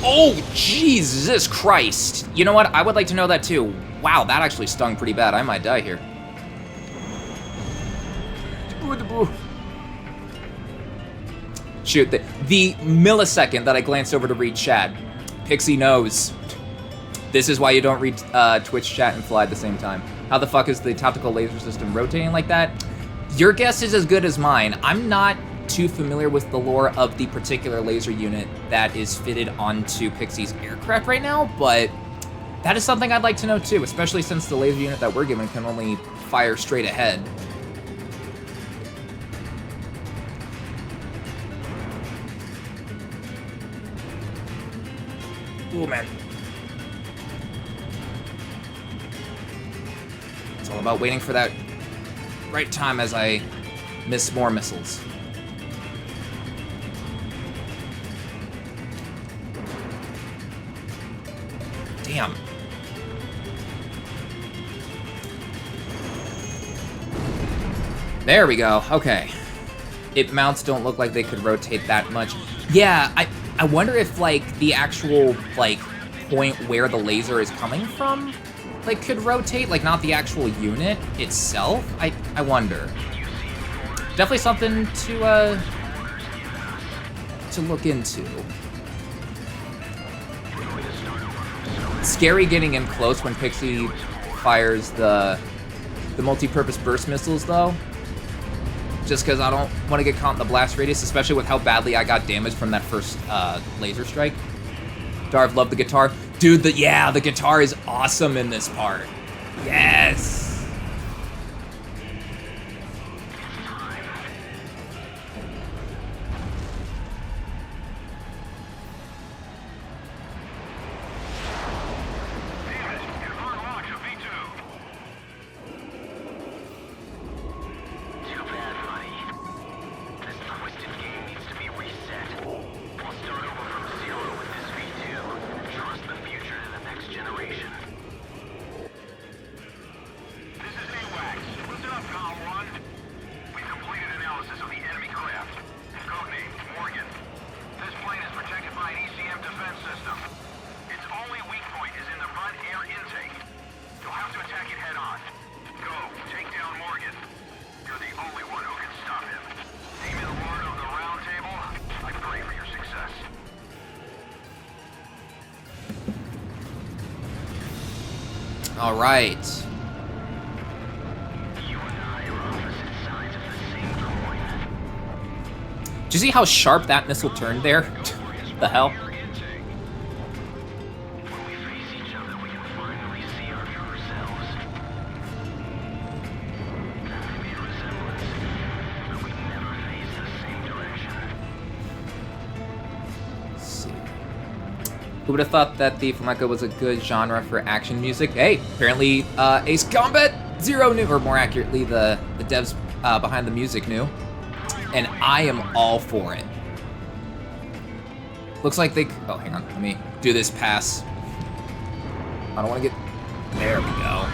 Oh, Jesus Christ. You know what? I would like to know that too. Wow, that actually stung pretty bad. I might die here. Shoot, the millisecond that I glanced over to read chat, Pixie knows. This is why you don't read Twitch chat and fly at the same time. How the fuck is the tactical laser system rotating like that? Your guess is as good as mine. I'm not too familiar with the lore of the particular laser unit that is fitted onto Pixie's aircraft right now, but that is something I'd like to know too, especially since the laser unit that we're given can only fire straight ahead. Oh man. It's all about waiting for that right time as I miss more missiles. Damn. There we go. Okay. Mounts don't look like they could rotate that much. Yeah, I wonder if, like, the actual, like, point where the laser is coming from, like, could rotate, like, not the actual unit itself. I wonder. Definitely something to look into. Scary getting in close when Pixie fires the multi-purpose burst missiles, though. Just because I don't want to get caught in the blast radius, especially with how badly I got damaged from that first laser strike. Darv, love the guitar. Dude, the guitar is awesome in this part. Yes! All right. Did you see how sharp that missile turned there? The hell? Who would have thought that the flamenco was a good genre for action music? Hey, apparently Ace Combat Zero knew, or more accurately, the devs behind the music knew. And I am all for it. Looks like they... Oh, hang on. Let me do this pass. I don't want to get... There we go.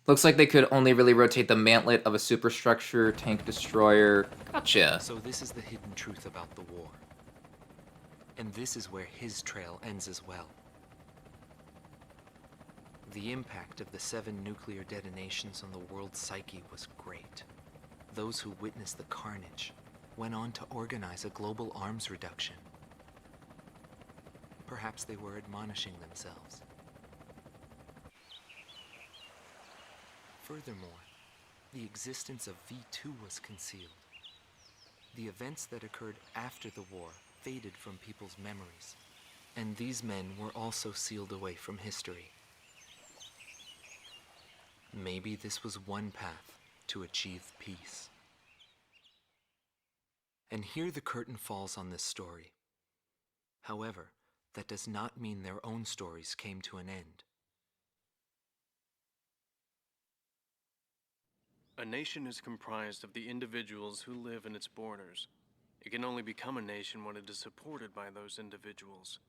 Looks like they could only really rotate the mantlet of a superstructure, tank destroyer. Gotcha. So this is the hidden truth about the war. And this is where his trail ends as well. The impact of the 7 nuclear detonations on the world's psyche was great. Those who witnessed the carnage went on to organize a global arms reduction. Perhaps they were admonishing themselves. Furthermore, the existence of V2 was concealed. The events that occurred after the war faded from people's memories, and these men were also sealed away from history. Maybe this was one path to achieve peace. And here the curtain falls on this story. However, that does not mean their own stories came to an end. A nation is comprised of the individuals who live in its borders. It can only become a nation when it is supported by those individuals.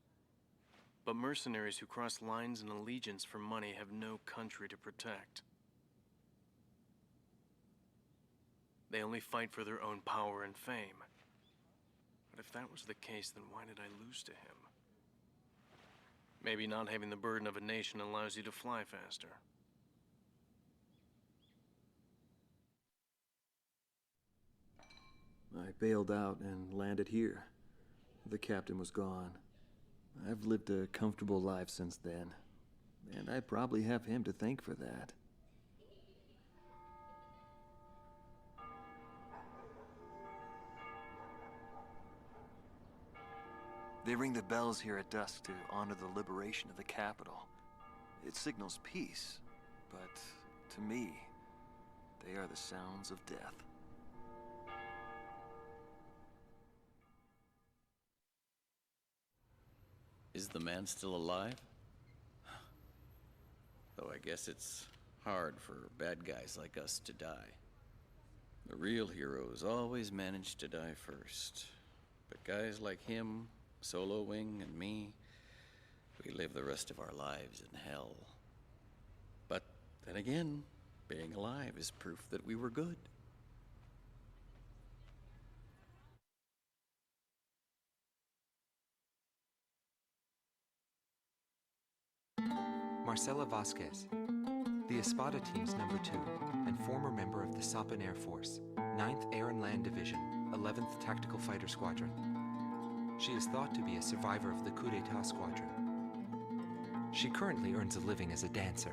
But mercenaries who cross lines and allegiance for money have no country to protect. They only fight for their own power and fame. But if that was the case, then why did I lose to him? Maybe not having the burden of a nation allows you to fly faster. I bailed out and landed here. The captain was gone. I've lived a comfortable life since then, and I probably have him to thank for that. They ring the bells here at dusk to honor the liberation of the capital. It signals peace, but to me, they are the sounds of death. Is the man still alive? Though I guess it's hard for bad guys like us to die. The real heroes always manage to die first. But guys like him, Solo Wing, and me, we live the rest of our lives in hell. But then again, being alive is proof that we were good. Marcela Vasquez, the Espada team's number 2 and former member of the Sapan Air Force, 9th Air and Land Division, 11th Tactical Fighter Squadron. She is thought to be a survivor of the coup d'etat squadron. She currently earns a living as a dancer.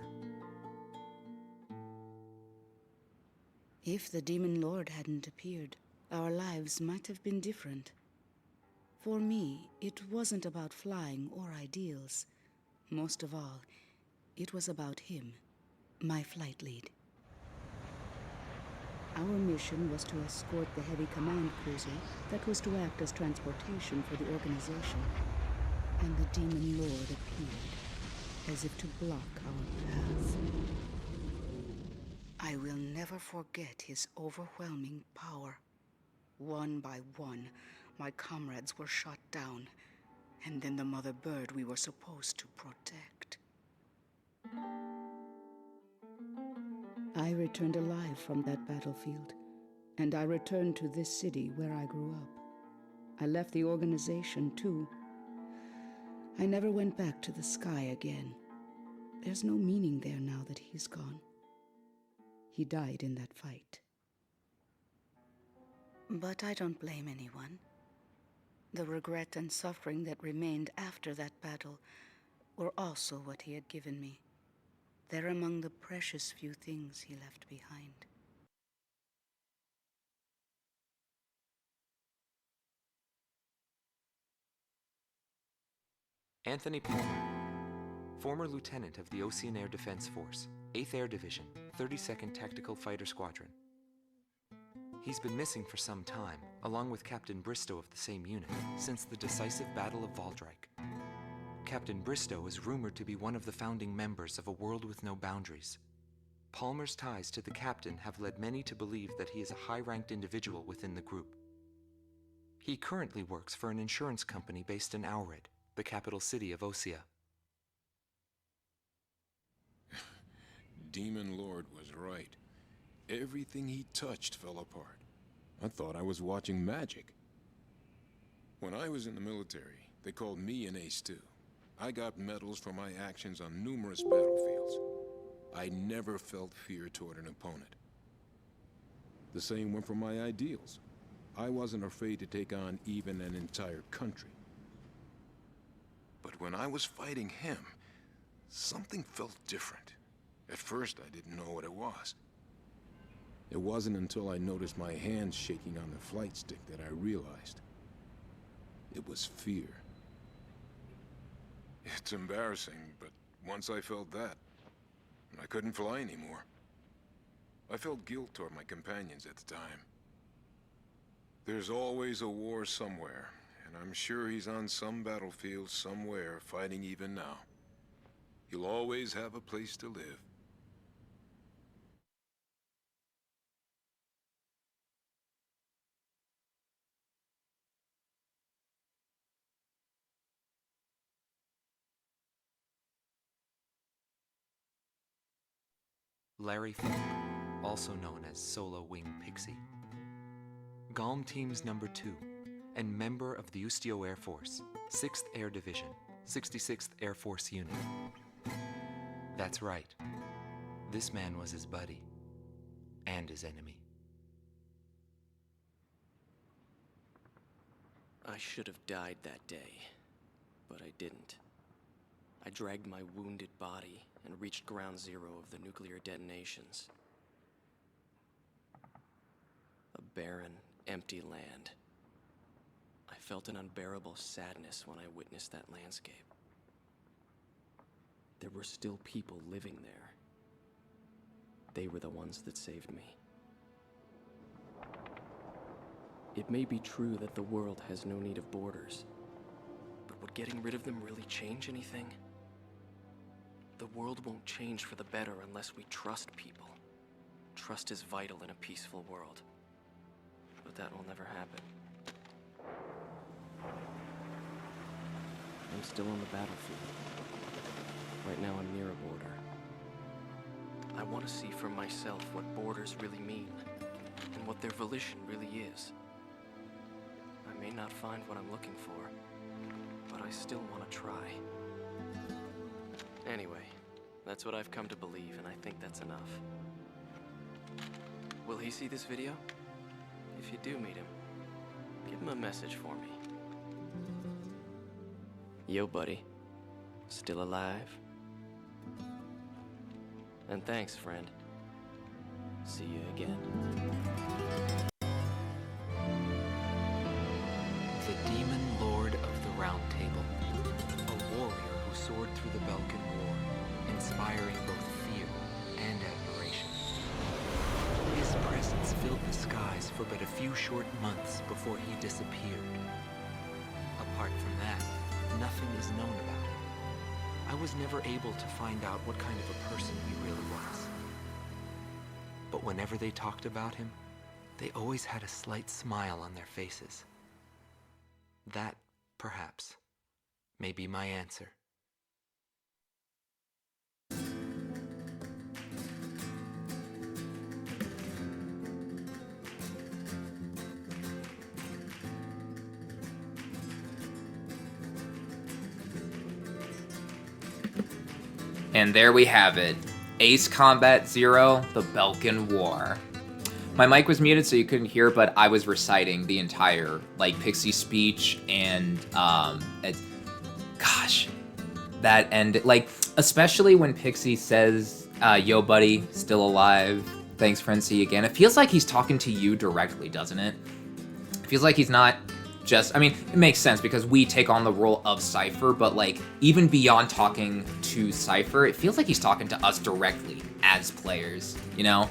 If the Demon Lord hadn't appeared, our lives might have been different. For me, it wasn't about flying or ideals. Most of all, it was about him, my flight lead. Our mission was to escort the heavy command cruiser that was to act as transportation for the organization. And the Demon Lord appeared, as if to block our path. I will never forget his overwhelming power. One by one, my comrades were shot down, and then the mother bird we were supposed to protect. I returned alive from that battlefield, and I returned to this city where I grew up. I left the organization, too. I never went back to the sky again. There's no meaning there now that he's gone. He died in that fight. But I don't blame anyone. The regret and suffering that remained after that battle were also what he had given me. They're among the precious few things he left behind. Anthony Palmer, former lieutenant of the Ocean Air Defense Force, 8th Air Division, 32nd Tactical Fighter Squadron. He's been missing for some time, along with Captain Bristow of the same unit, since the decisive Battle of Valdreich. Captain Bristow is rumored to be one of the founding members of A World with No Boundaries. Palmer's ties to the captain have led many to believe that he is a high-ranked individual within the group. He currently works for an insurance company based in Aurid, the capital city of Osea. Demon Lord was right. Everything he touched fell apart. I thought I was watching magic. When I was in the military, they called me an ace too. I got medals for my actions on numerous battlefields. I never felt fear toward an opponent. The same went for my ideals. I wasn't afraid to take on even an entire country. But when I was fighting him, something felt different. At first, I didn't know what it was. It wasn't until I noticed my hands shaking on the flight stick that I realized. It was fear. It's embarrassing, but once I felt that, I couldn't fly anymore. I felt guilt toward my companions at the time. There's always a war somewhere, and I'm sure he's on some battlefield somewhere fighting even now. He'll always have a place to live. Larry Falk, also known as Solo Wing Pixie. GALM Team's number 2, and member of the Ustio Air Force, 6th Air Division, 66th Air Force Unit. That's right. This man was his buddy, and his enemy. I should have died that day, but I didn't. I dragged my wounded body and reached ground zero of the nuclear detonations. A barren, empty land. I felt an unbearable sadness when I witnessed that landscape. There were still people living there. They were the ones that saved me. It may be true that the world has no need of borders, but would getting rid of them really change anything? The world won't change for the better unless we trust people. Trust is vital in a peaceful world, but that will never happen. I'm still on the battlefield. Right now I'm near a border. I want to see for myself what borders really mean, and what their volition really is. I may not find what I'm looking for, but I still want to try. Anyway, that's what I've come to believe, and I think that's enough. Will he see this video? If you do meet him, give him a message for me. Yo, buddy. Still alive? And thanks, friend. See you again. The Demon Lord of the Round Table. A warrior who soared through the Balkan War, inspiring both fear and admiration. His presence filled the skies for but a few short months before he disappeared. Apart from that, nothing is known about him. I was never able to find out what kind of a person he really was. But whenever they talked about him, they always had a slight smile on their faces. That, perhaps, may be my answer. And there we have it. Ace Combat Zero, the Balkan War. My mic was muted so you couldn't hear, but I was reciting the entire, like, Pixie speech, and, gosh, that ended, like, especially when Pixie says, yo, buddy, still alive, thanks, friend, see you again. It feels like he's talking to you directly, doesn't it? It feels like he's not just, I mean, it makes sense because we take on the role of Cypher, but, like, even beyond talking to Cypher, it feels like he's talking to us directly as players, you know?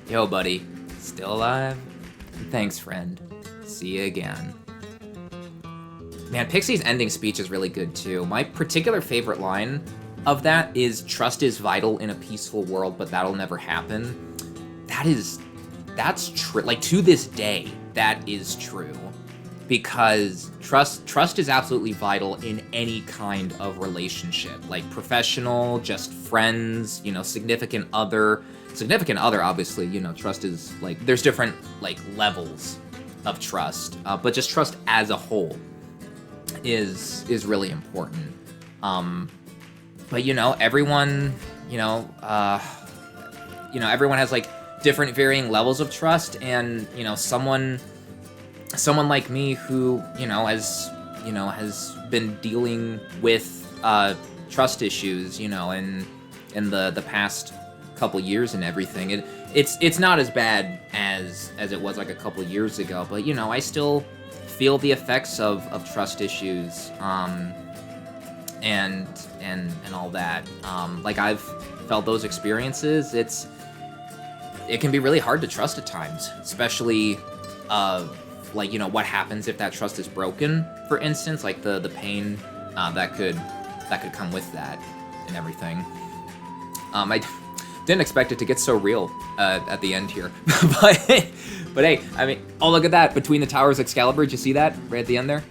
Yo, buddy, still alive? Thanks, friend. See you again. Man, Pixie's ending speech is really good, too. My particular favorite line of that is, trust is vital in a peaceful world, but that'll never happen. That's true. Like, to this day, that is true. Because trust is absolutely vital in any kind of relationship, like professional, just friends, you know, significant other, obviously, you know, trust is like, there's different like levels of trust, but just trust as a whole is really important. But you know, everyone, everyone has like different varying levels of trust, and you know, someone like me who, has been dealing with trust issues, in the past couple years and everything. It's not as bad as it was like a couple years ago, but I still feel the effects of trust issues, and all that. Like I've felt those experiences. It can be really hard to trust at times, especially like, what happens if that trust is broken, for instance, like the pain that could come with that and everything. I didn't expect it to get so real at the end here, but hey, I mean, oh, look at that, between the towers Excalibur, did you see that right at the end there?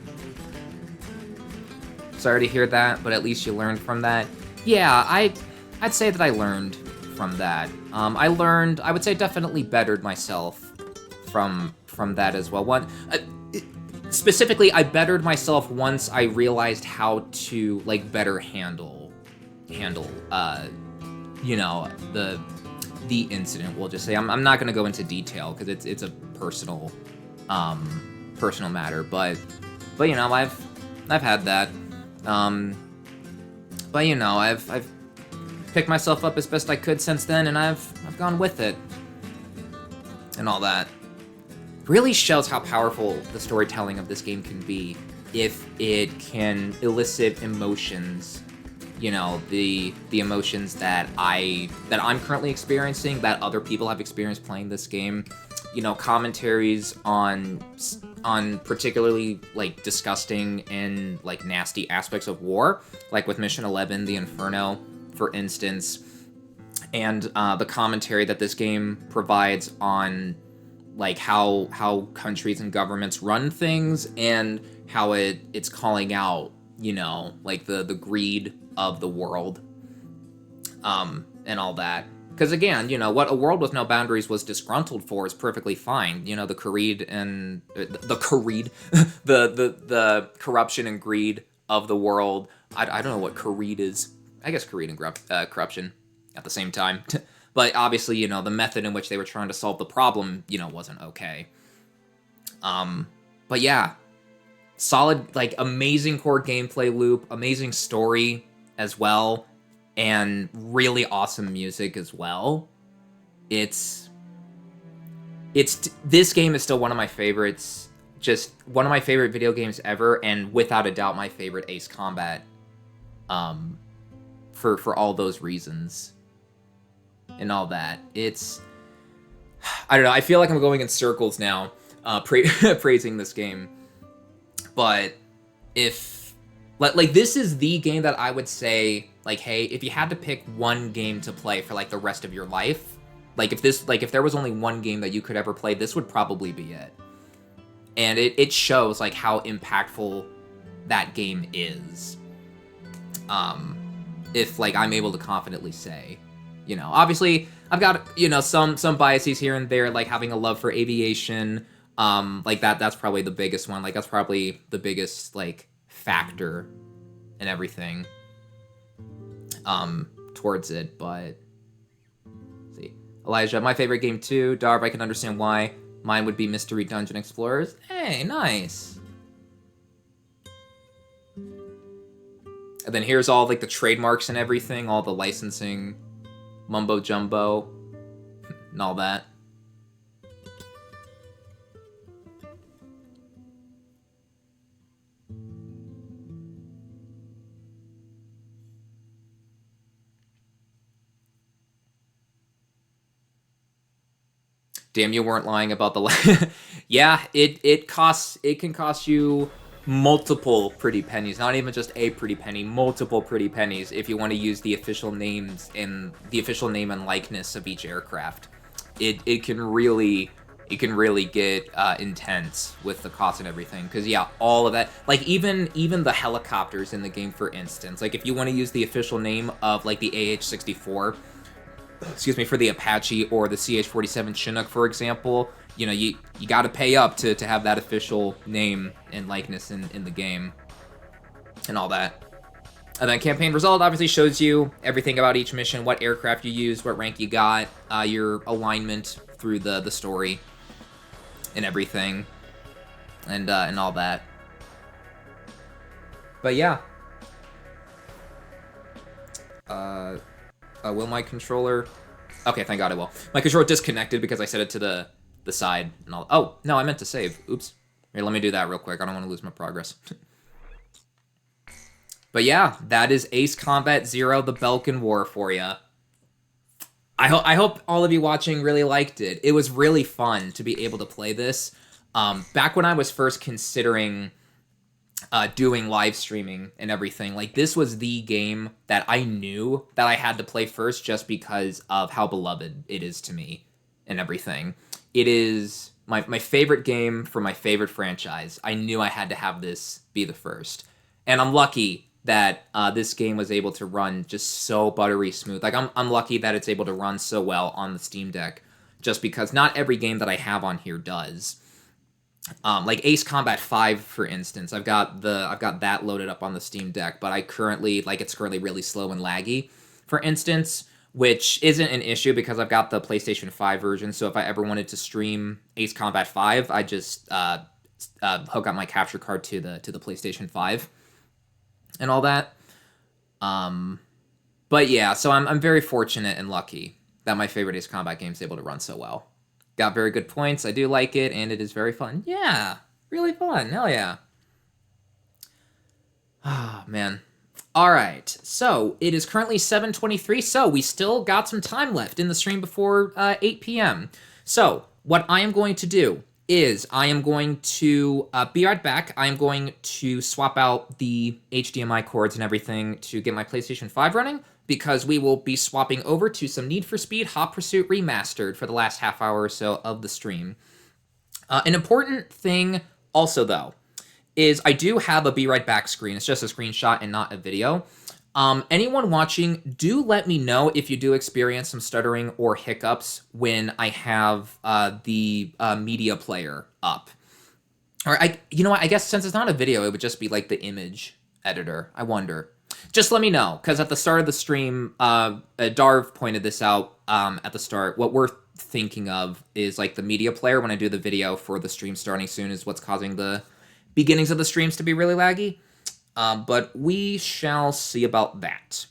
Sorry to hear that, but at least you learned from that. Yeah, I'd say that I learned from that. I would say definitely bettered myself from that as well. Specifically, I bettered myself once I realized how to like better handle the incident. We'll just say I'm not going to go into detail because it's a personal matter, but But you know, I've had that. But you know, I've picked myself up as best I could since then, and I've gone with it. And all that. Really shows how powerful the storytelling of this game can be if it can elicit emotions. You know, the emotions that I'm currently experiencing, that other people have experienced playing this game. You know, commentaries on particularly like disgusting and like nasty aspects of war, like with Mission 11, the Inferno, for instance, and the commentary that this game provides on like how countries and governments run things, and how it's calling out, you know, like the greed of the world, and all that. Because again, you know, what A World with No Boundaries was disgruntled for is perfectly fine. You know, the greed and the corruption and greed of the world. I don't know what greed is. I guess greed and corruption at the same time. But obviously, you know, the method in which they were trying to solve the problem, you know, wasn't okay. But yeah, solid, like, amazing core gameplay loop, amazing story as well, and really awesome music as well. This game is still one of my favorites, just one of my favorite video games ever, and without a doubt my favorite Ace Combat, for all those reasons and all that. I don't know, I feel like I'm going in circles now, praising this game, but this is the game that I would say, like, hey, if you had to pick one game to play for like the rest of your life, if there was only one game that you could ever play, this would probably be it. And it shows like how impactful that game is. If like I'm able to confidently say, you know, obviously I've got, you know, some biases here and there, like having a love for aviation, like that's probably the biggest one. Like that's probably the biggest like factor and everything towards it. But let's see, Elijah, my favorite game too. Darv, I can understand why. Mine would be Mystery Dungeon Explorers. Hey, nice. And then here's all like the trademarks and everything, all the licensing mumbo jumbo and all that. Damn, you weren't lying about the yeah, it can cost you multiple pretty pennies, not even just a pretty penny, multiple pretty pennies if you want to use the official names and the official name and likeness of each aircraft. It can really get intense with the cost and everything, because yeah, all of that, like even the helicopters in the game, for instance, like if you want to use the official name of like the AH-64, excuse me, for the Apache, or the CH-47 Chinook, for example, you know, you got to pay up to have that official name and likeness in the game and all that. And then campaign result obviously shows you everything about each mission, what aircraft you use, what rank you got, your alignment through the story and everything, and all that. But yeah. Will my controller... Okay, thank God it will. My controller disconnected because I set it to the side and all. Oh, no, I meant to save. Oops. Here, let me do that real quick. I don't want to lose my progress. But yeah, that is Ace Combat Zero, the Belkan War for you. I hope all of you watching really liked it. It was really fun to be able to play this. Back when I was first considering doing live streaming and everything, like, this was the game that I knew that I had to play first, just because of how beloved it is to me and everything. It is my favorite game for my favorite franchise. I knew I had to have this be the first. And I'm lucky that this game was able to run just so buttery smooth. Like, I'm lucky that it's able to run so well on the Steam Deck, just because not every game that I have on here does. Like Ace Combat 5, for instance, I've got that loaded up on the Steam Deck, but it's currently really slow and laggy, for instance, which isn't an issue because I've got the PlayStation 5 version. So if I ever wanted to stream Ace Combat 5, I just hook up my capture card to the PlayStation 5 and all that. But yeah, so I'm very fortunate and lucky that my favorite Ace Combat game is able to run so well. Got very good points. I do like it, and it is very fun. Yeah, really fun. Hell yeah. Ah, man. All right, so it is currently 7:23, so we still got some time left in the stream before 8 p.m. So what I am going to do is I am going to be right back. I am going to swap out the HDMI cords and everything to get my PlayStation 5 running, because we will be swapping over to some Need for Speed Hot Pursuit Remastered for the last half hour or so of the stream. An important thing also, though, is I do have a Be Right Back screen. It's just a screenshot and not a video. Anyone watching, do let me know if you do experience some stuttering or hiccups when I have the media player up. Or you know what? I guess since it's not a video, it would just be like the image editor. I wonder. Just let me know, because at the start of the stream, Darv pointed this out at the start. What we're thinking of is like the media player when I do the video for the stream starting soon is what's causing the beginnings of the streams to be really laggy. But we shall see about that.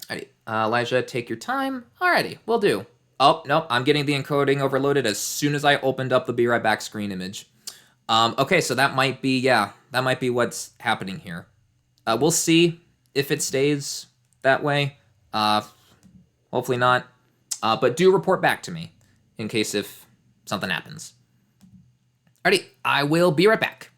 Alrighty, Elijah, take your time. Alrighty, will do. Oh, nope, I'm getting the encoding overloaded as soon as I opened up the Be Right Back screen image. Okay, so that might be, that might be what's happening here. We'll see if it stays that way. Hopefully not. But do report back to me in case if something happens. Alrighty, I will be right back.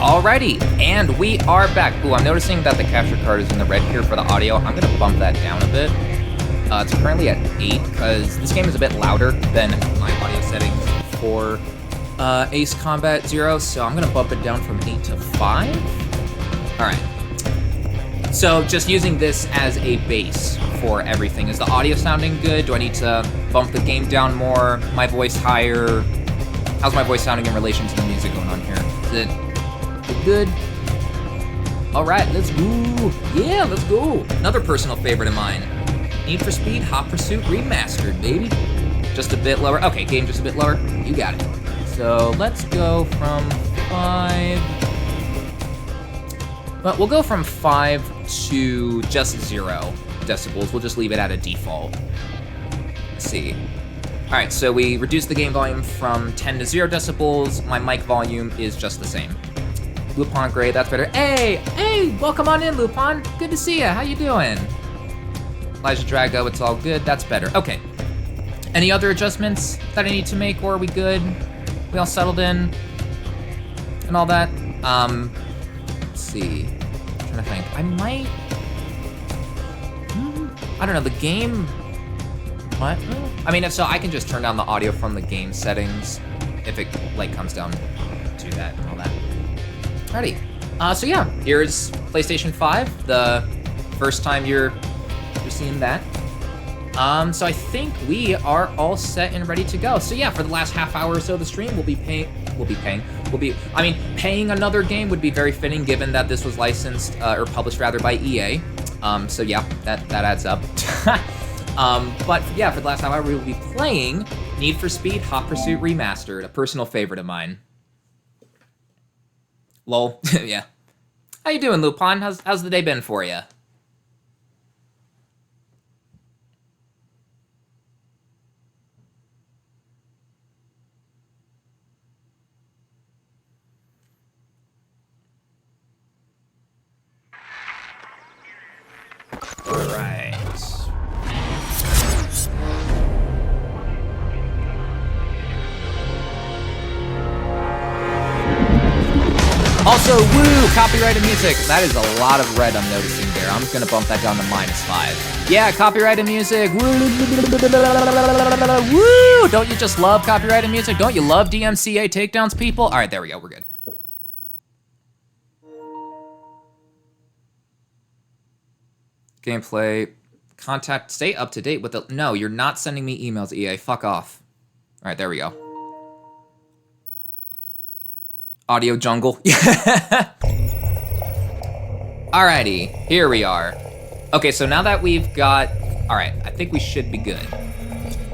Alrighty, and we are back. Ooh, I'm noticing that the capture card is in the red here for the audio. I'm gonna bump that down a bit. It's currently at 8, because this game is a bit louder than my audio settings for Ace Combat Zero, so I'm gonna bump it down from 8 to 5. Alright. So just using this as a base for everything. Is the audio sounding good? Do I need to bump the game down more? My voice higher? How's my voice sounding in relation to the music going on here? Is it good? All right, let's go. Yeah, let's go. Another personal favorite of mine. Need for Speed Hot Pursuit Remastered, baby. Just a bit lower. Okay, game just a bit lower. You got it. So let's go from 5. But we'll go from 5 to just 0 decibels. We'll just leave it at a default. Let's see. All right, so we reduced the game volume from 10 to 0 decibels. My mic volume is just the same. Lupin Gray, that's better. Hey, welcome on in, Lupin. Good to see ya. How you doing? Elijah Drago, it's all good. That's better. Okay. Any other adjustments that I need to make, or are we good? We all settled in and all that? Let's see. I'm trying to think. I might... I don't know, the game... What? I mean, if so, I can just turn down the audio from the game settings if it, like, comes down to that and all that. Alrighty. So yeah, here's PlayStation 5, the first time you're seeing that. So I think we are all set and ready to go. So yeah, for the last half hour or so of the stream, paying another game would be very fitting given that this was licensed, or published rather, by EA. So yeah, that adds up. But yeah, for the last half hour, we will be playing Need for Speed Hot Pursuit Remastered, a personal favorite of mine. Lol. Yeah. How you doing, Lupin? How's the day been for you? All right. Also, woo, copyrighted music. That is a lot of red I'm noticing there. I'm just gonna bump that down to -5. Yeah, copyrighted music. Woo! Don't you just love copyrighted music? Don't you love DMCA takedowns, people? All right, there we go. We're good. Gameplay. Contact. Stay up to date with the... No, you're not sending me emails, EA. Fuck off. All right, there we go. Audio jungle. Alrighty, here we are. Okay, so now that we've got... Alright, I think we should be good.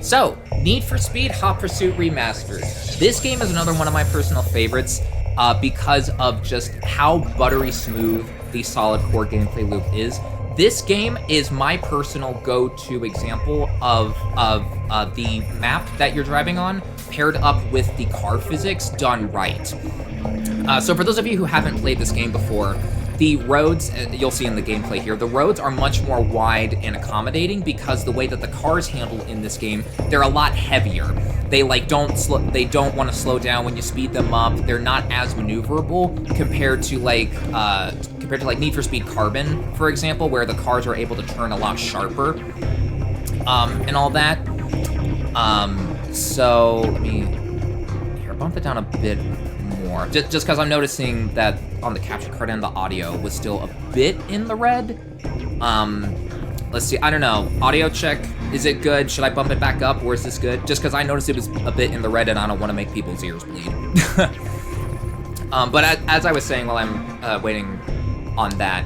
So, Need for Speed Hot Pursuit Remastered. This game is another one of my personal favorites because of just how buttery smooth the solid core gameplay loop is. This game is my personal go-to example of the map that you're driving on paired up with the car physics done right. So for those of you who haven't played this game before, the roads, you'll see in the gameplay here, the roads are much more wide and accommodating because the way that the cars handle in this game, they're a lot heavier. They don't want to slow down when you speed them up. They're not as maneuverable compared to like Need for Speed Carbon, for example, where the cars are able to turn a lot sharper, and all that. So let me bump it down a bit more, just because I'm noticing that on the capture card and the audio was still a bit in the red. Let's see, I don't know, audio check, is it good? Should I bump it back up, or is this good? Just because I noticed it was a bit in the red and I don't want to make people's ears bleed. But as I was saying while I'm waiting on that,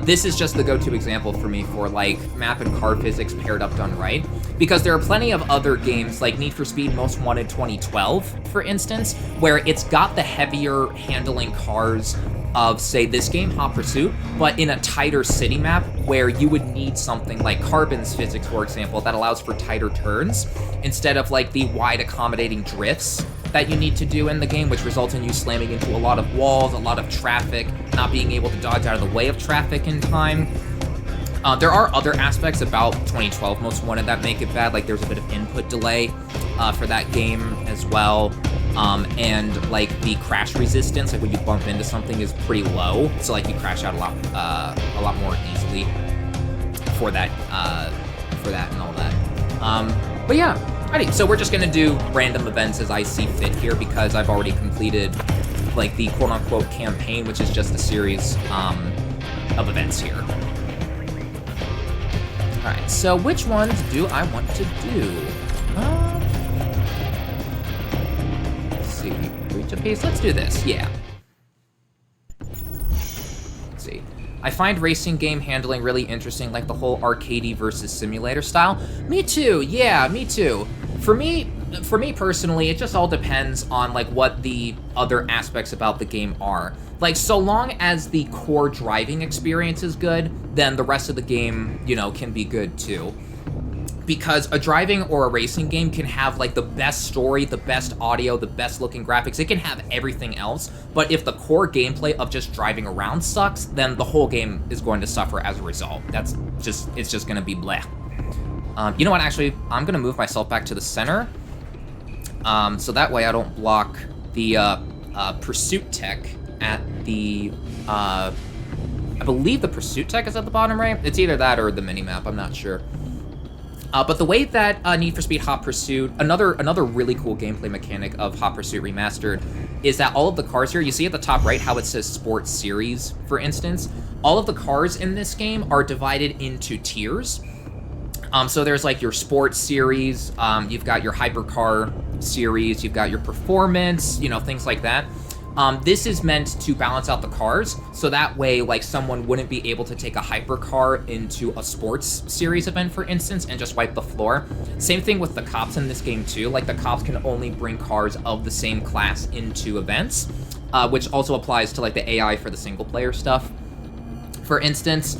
this is just the go-to example for me for like map and car physics paired up done right. Because there are plenty of other games like Need for Speed Most Wanted 2012, for instance, where it's got the heavier handling cars of, say, this game, Hot Pursuit, but in a tighter city map where you would need something like Carbon's physics, for example, that allows for tighter turns instead of like the wide accommodating drifts that you need to do in the game, which results in you slamming into a lot of walls, a lot of traffic, not being able to dodge out of the way of traffic in time. There are other aspects about 2012 Most Wanted that make it bad, like there's a bit of input delay for that game as well, and like the crash resistance, like when you bump into something, is pretty low, so like you crash out a lot more easily for that and all that. But yeah, alrighty, so we're just gonna do random events as I see fit here because I've already completed like the quote-unquote campaign, which is just a series of events here. Alright, so which ones do I want to do? Let's see, reach a pace, let's do this, yeah. Let's see. I find racing game handling really interesting, like the whole arcadey versus simulator style. Me too, yeah, me too. For me personally, it just all depends on like what the other aspects about the game are. Like, so long as the core driving experience is good, then the rest of the game, you know, can be good too. Because a driving or a racing game can have like the best story, the best audio, the best looking graphics, it can have everything else, but if the core gameplay of just driving around sucks, then the whole game is going to suffer as a result. It's just gonna be bleh. You know what, actually, I'm gonna move myself back to the center. So that way I don't block the pursuit tech at the, I believe the pursuit tech is at the bottom right. It's either that or the minimap, I'm not sure. But the way that Need for Speed Hot Pursuit, another really cool gameplay mechanic of Hot Pursuit Remastered, is that all of the cars here, you see at the top right how it says Sports Series, for instance. All of the cars in this game are divided into tiers. So there's like your Sports Series, you've got your Hypercar Series, you've got your Performance, you know, things like that. This is meant to balance out the cars, so that way, like, someone wouldn't be able to take a hypercar into a sports series event, for instance, and just wipe the floor. Same thing with the cops in this game, too. Like, the cops can only bring cars of the same class into events, which also applies to, like, the AI for the single-player stuff. For instance,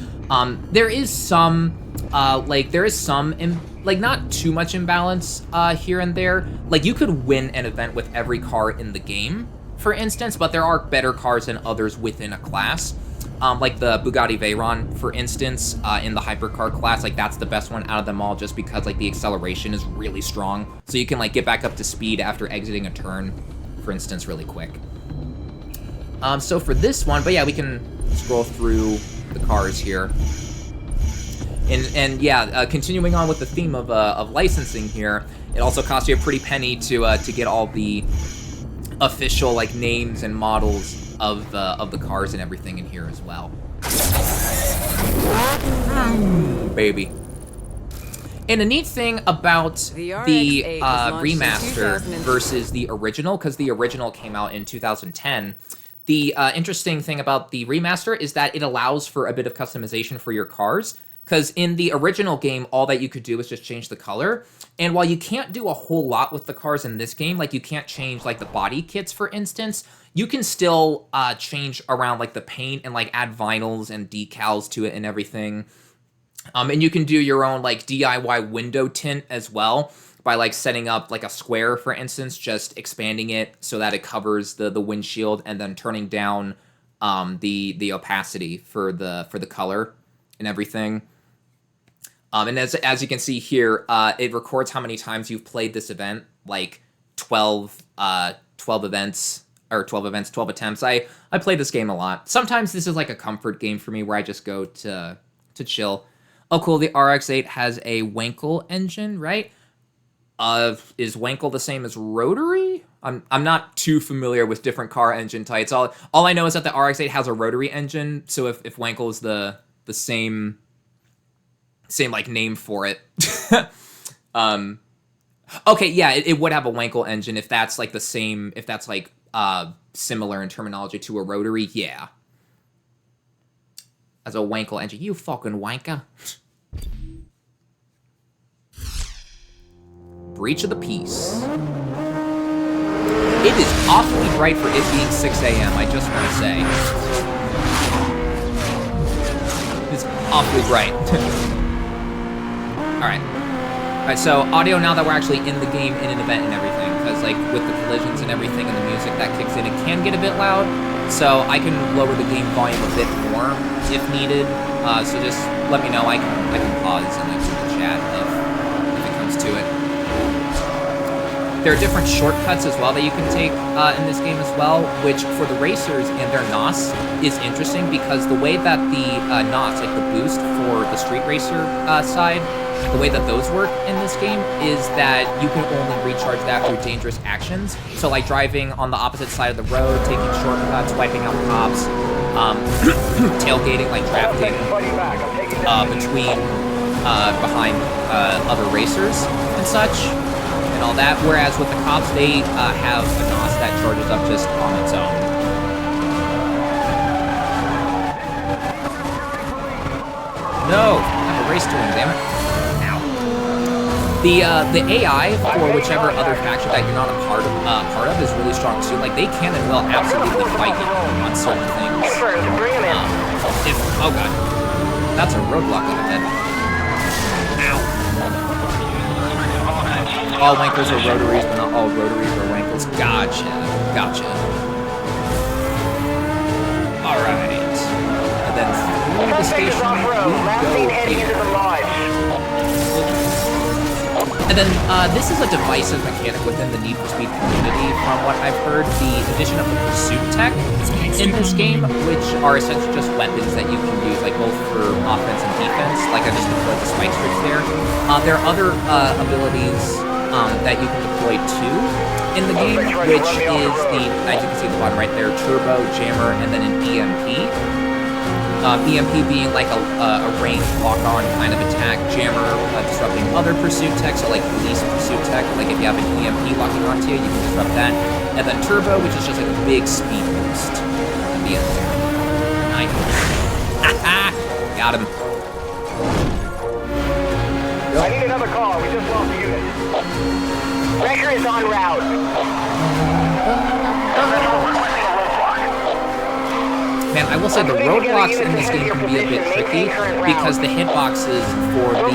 there is some, not too much imbalance here and there. Like, you could win an event with every car in the game, for instance, but there are better cars than others within a class. Like the Bugatti Veyron, for instance, in the hypercar class, like that's the best one out of them all just because like the acceleration is really strong. So you can like get back up to speed after exiting a turn, for instance, really quick. So for this one, but yeah, we can scroll through the cars here. And yeah, continuing on with the theme of licensing here, it also costs you a pretty penny to get all the official like names and models of the cars and everything in here as well. Baby. And a neat thing about the remaster versus the original, because the original came out in 2010, the interesting thing about the remaster is that it allows for a bit of customization for your cars. Because in the original game, all that you could do was just change the color. And while you can't do a whole lot with the cars in this game, like you can't change like the body kits, for instance, you can still change around like the paint and like add vinyls and decals to it and everything. And you can do your own like DIY window tint as well by like setting up like a square, for instance, just expanding it so that it covers the windshield and then turning down the opacity for the color and everything. And as you can see here, it records how many times you've played this event, like 12 attempts. I played this game a lot. Sometimes this is like a comfort game for me where I just go to chill. Oh, cool, the RX-8 has a Wankel engine, right? Is Wankel the same as rotary? I'm not too familiar with different car engine types. All I know is that the RX-8 has a rotary engine, so if Wankel is the same like name for it. Okay, yeah, it would have a Wankel engine if that's like the same, if that's like similar in terminology to a rotary, yeah. As a Wankel engine, you fucking wanker. Breach of the Peace. It is awfully bright for it being 6 a.m., I just want to say. It's awfully bright. Alright, so audio now that we're actually in the game, in an event and everything, because like with the collisions and everything and the music that kicks in, it can get a bit loud, so I can lower the game volume a bit more if needed, so just let me know. I can pause and like the chat if it comes to it. There are different shortcuts as well that you can take in this game as well, which for the racers and their NOS is interesting because the way that the NOS, like the boost for the street racer side, the way that those work in this game is that you can only recharge that through dangerous actions. So like driving on the opposite side of the road, taking shortcuts, wiping out cops, tailgating, like drafting behind other racers and such, and all that. Whereas with the cops, they have a NOS that charges up just on its own. No! I have a race to win, damn it. The AI for whichever other faction that you're not a part of is really strong too. Like they can and will absolutely fight you on certain things. Oh god, that's a roadblock up ahead. Ow! All wankers are rotaries, but not all rotaries are wankles. Gotcha. All right, and then through the station we go here. And then this is a divisive mechanic within the Need for Speed community. From what I've heard, the addition of the pursuit tech in this game, which are essentially just weapons that you can use, like both for offense and defense. Like I just deployed the spike strips there. There are other abilities that you can deploy too in the game, which is the, as you can see at the bottom right there, turbo, jammer, and then an EMP. EMP being like a ranged lock-on kind of attack, jammer disrupting other pursuit tech, so like police pursuit tech, like if you have an EMP locking onto you, you can disrupt that. And then turbo, which is just like a big speed boost at the end there. Nice. Got him. I need another call. We just lost a unit. Wrecker is en route. Man, I will say the roadblocks in this game can be a bit tricky because the hitboxes for the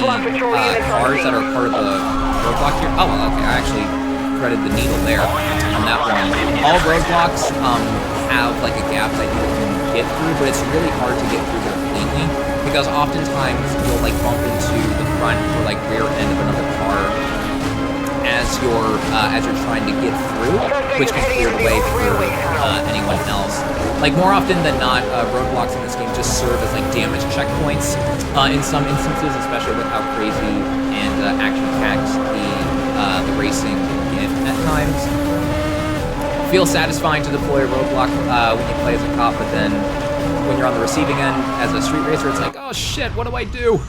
cars that are part of the roadblock here. Oh, well, okay, I actually threaded the needle there on that one. All roadblocks have like a gap that you can get through, but it's really hard to get through there cleanly because oftentimes you'll like bump into the front or like rear end of another car as you're trying to get through, which can clear the way for anyone else. Like more often than not, roadblocks in this game just serve as like damage checkpoints. In some instances, especially with how crazy and action-packed the racing can get at times. Feels satisfying to deploy a roadblock when you play as a cop, but then when you're on the receiving end as a street racer, it's like, oh shit, what do I do?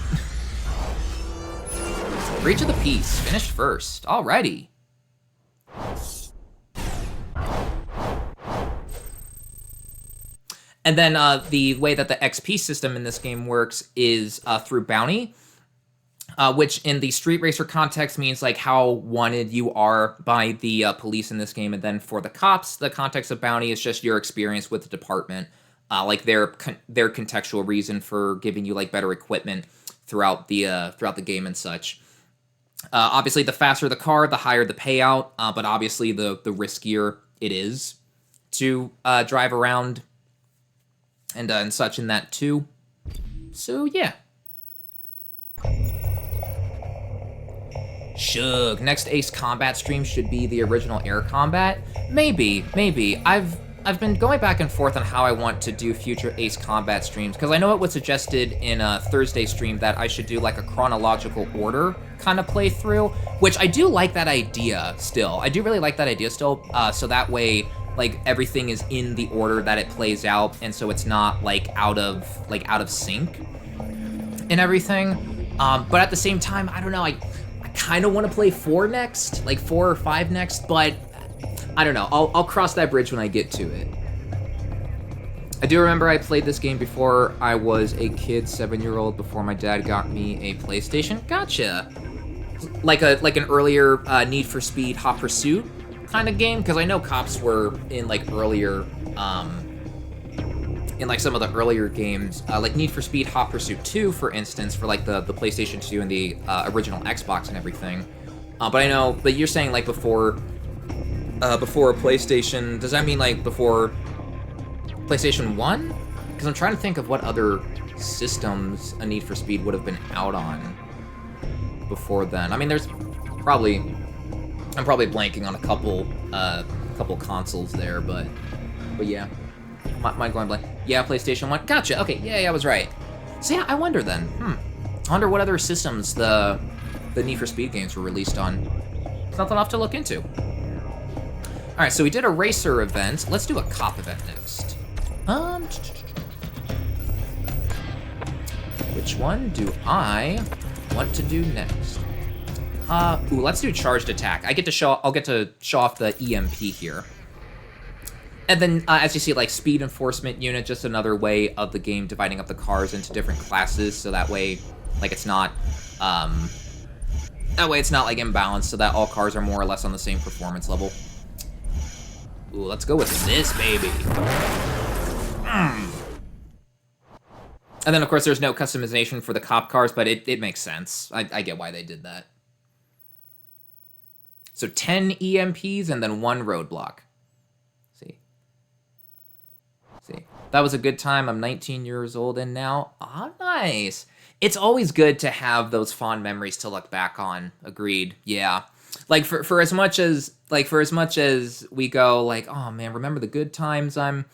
Breach of the Peace, finished first. Alrighty. And then the way that the XP system in this game works is through bounty, which in the Street Racer context means like how wanted you are by the police in this game. And then for the cops, the context of bounty is just your experience with the department, like their contextual reason for giving you like better equipment throughout the game and such. Obviously, the faster the car, the higher the payout, but obviously the riskier it is to drive around and such in that too. So yeah. Shug. Next Ace Combat stream should be the original Air Combat. Maybe. I've been going back and forth on how I want to do future Ace Combat streams, because I know it was suggested in a Thursday stream that I should do like a chronological order kind of playthrough, which I do like that idea still. I do really like that idea still, so that way like everything is in the order that it plays out, and so it's not like out of sync and everything. But at the same time, I don't know, I kind of want to play 4 next, like 4 or 5 next, but I don't know. I'll cross that bridge when I get to it. I do remember I played this game before I was a kid, 7-year-old, before my dad got me a PlayStation. Gotcha. Like an earlier Need for Speed Hot Pursuit kind of game, because I know cops were in like earlier, in like some of the earlier games, like Need for Speed Hot Pursuit 2, for instance, for like the PlayStation 2 and the original Xbox and everything. But I know, but you're saying like before a PlayStation, does that mean like before PlayStation 1? Because I'm trying to think of what other systems a Need for Speed would have been out on before then. I mean, there's probably, I'm probably blanking on a couple consoles there, but yeah. Mind going blank. Yeah, PlayStation 1. Gotcha. Okay, yeah, I was right. So yeah, I wonder then. I wonder what other systems the Need for Speed games were released on. Something I'll have to look into. All right, so we did a racer event. Let's do a cop event next. Which one do I want to do next? Ooh, let's do charged attack. I'll get to show off the EMP here. And then, as you see, like, speed enforcement unit, just another way of the game dividing up the cars into different classes, so that way, like, it's not, like, imbalanced, so that all cars are more or less on the same performance level. Ooh, let's go with this, baby. And then, of course, there's no customization for the cop cars, but it makes sense. I get why they did that. So 10 EMPs and then 1 roadblock. See, that was a good time. I'm 19 years old and now, nice. it's always good to have those fond memories to look back on. Agreed. Yeah. Like for as much as we go like, oh man, remember the good times I'm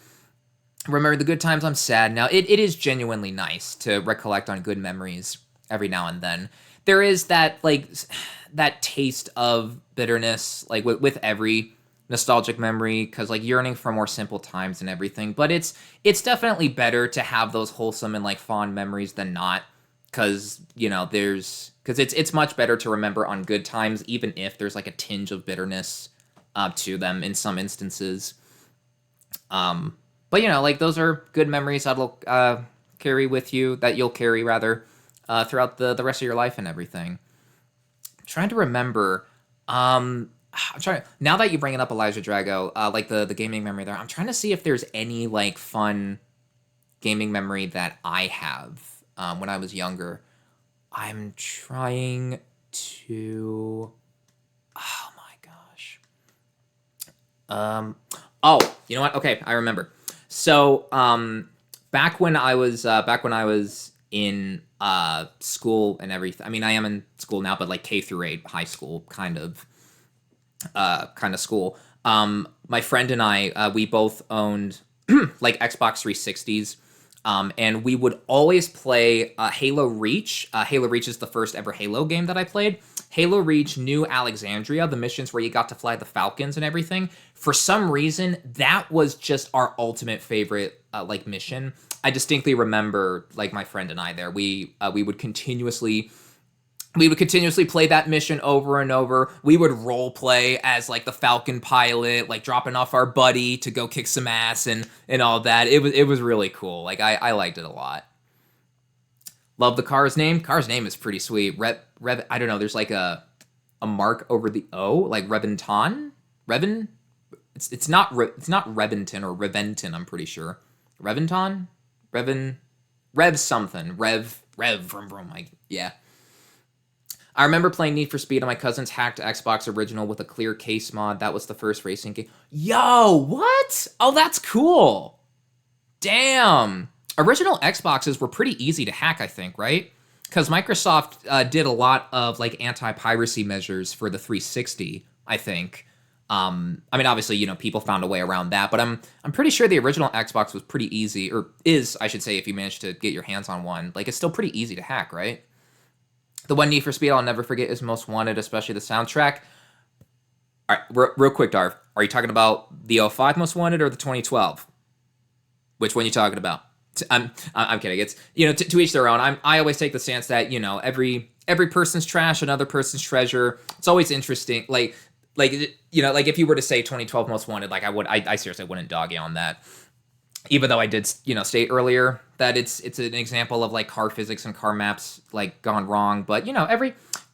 sad now. It is genuinely nice to recollect on good memories every now and then. There is that like that taste of bitterness like with every nostalgic memory, because like yearning for more simple times and everything, but it's definitely better to have those wholesome and like fond memories than not, because it's much better to remember on good times, even if there's like a tinge of bitterness to them in some instances. But like those are good memories that'll carry with you, that you'll carry rather throughout the rest of your life and everything. I'm trying to remember. Now that you bring it up, Elijah Drago, like the gaming memory there, I'm trying to see if there's any like fun gaming memory that I have when I was younger. I'm trying to. Oh my gosh. Oh, you know what? Okay, I remember. So back when I was in school and everything. I mean, I am in school now, but like K through 8, high school kind of school. My friend and I, we both owned like Xbox 360s, and we would always play Halo Reach. Halo Reach is the first ever Halo game that I played. Halo Reach, New Alexandria, the missions where you got to fly the Falcons and everything. For some reason, that was just our ultimate favorite like mission. I distinctly remember like my friend and I there. We would continuously play that mission over and over. We would role play as like the Falcon pilot, like dropping off our buddy to go kick some ass and all that. It was really cool. Like I liked it a lot. Love the car's name. Car's name is pretty sweet. Rev. I don't know. There's like a mark over the O, like Reventon. Reven. It's not Reventon or Reventon. I'm pretty sure. Reventon. Rev something. Rev from like yeah. I remember playing Need for Speed on my cousin's hacked Xbox original with a clear case mod. That was the first racing game. Yo, what? Oh, that's cool. Damn. Original Xboxes were pretty easy to hack, I think, right? Because Microsoft did a lot of like anti-piracy measures for the 360, I think. I mean, obviously, people found a way around that, but I'm pretty sure the original Xbox was pretty easy, or is, I should say, if you managed to get your hands on one. Like, it's still pretty easy to hack, right? The one Need for Speed I'll never forget is Most Wanted, especially the soundtrack. All right, real quick, Darv. Are you talking about the 05 Most Wanted or the 2012? Which one are you talking about? I'm kidding. It's to each their own. I always take the stance that every person's trash, another person's treasure. It's always interesting. Like if you were to say 2012 Most Wanted, like I seriously wouldn't dog you on that. Even though I did state earlier that it's an example of like car physics and car maps like gone wrong, but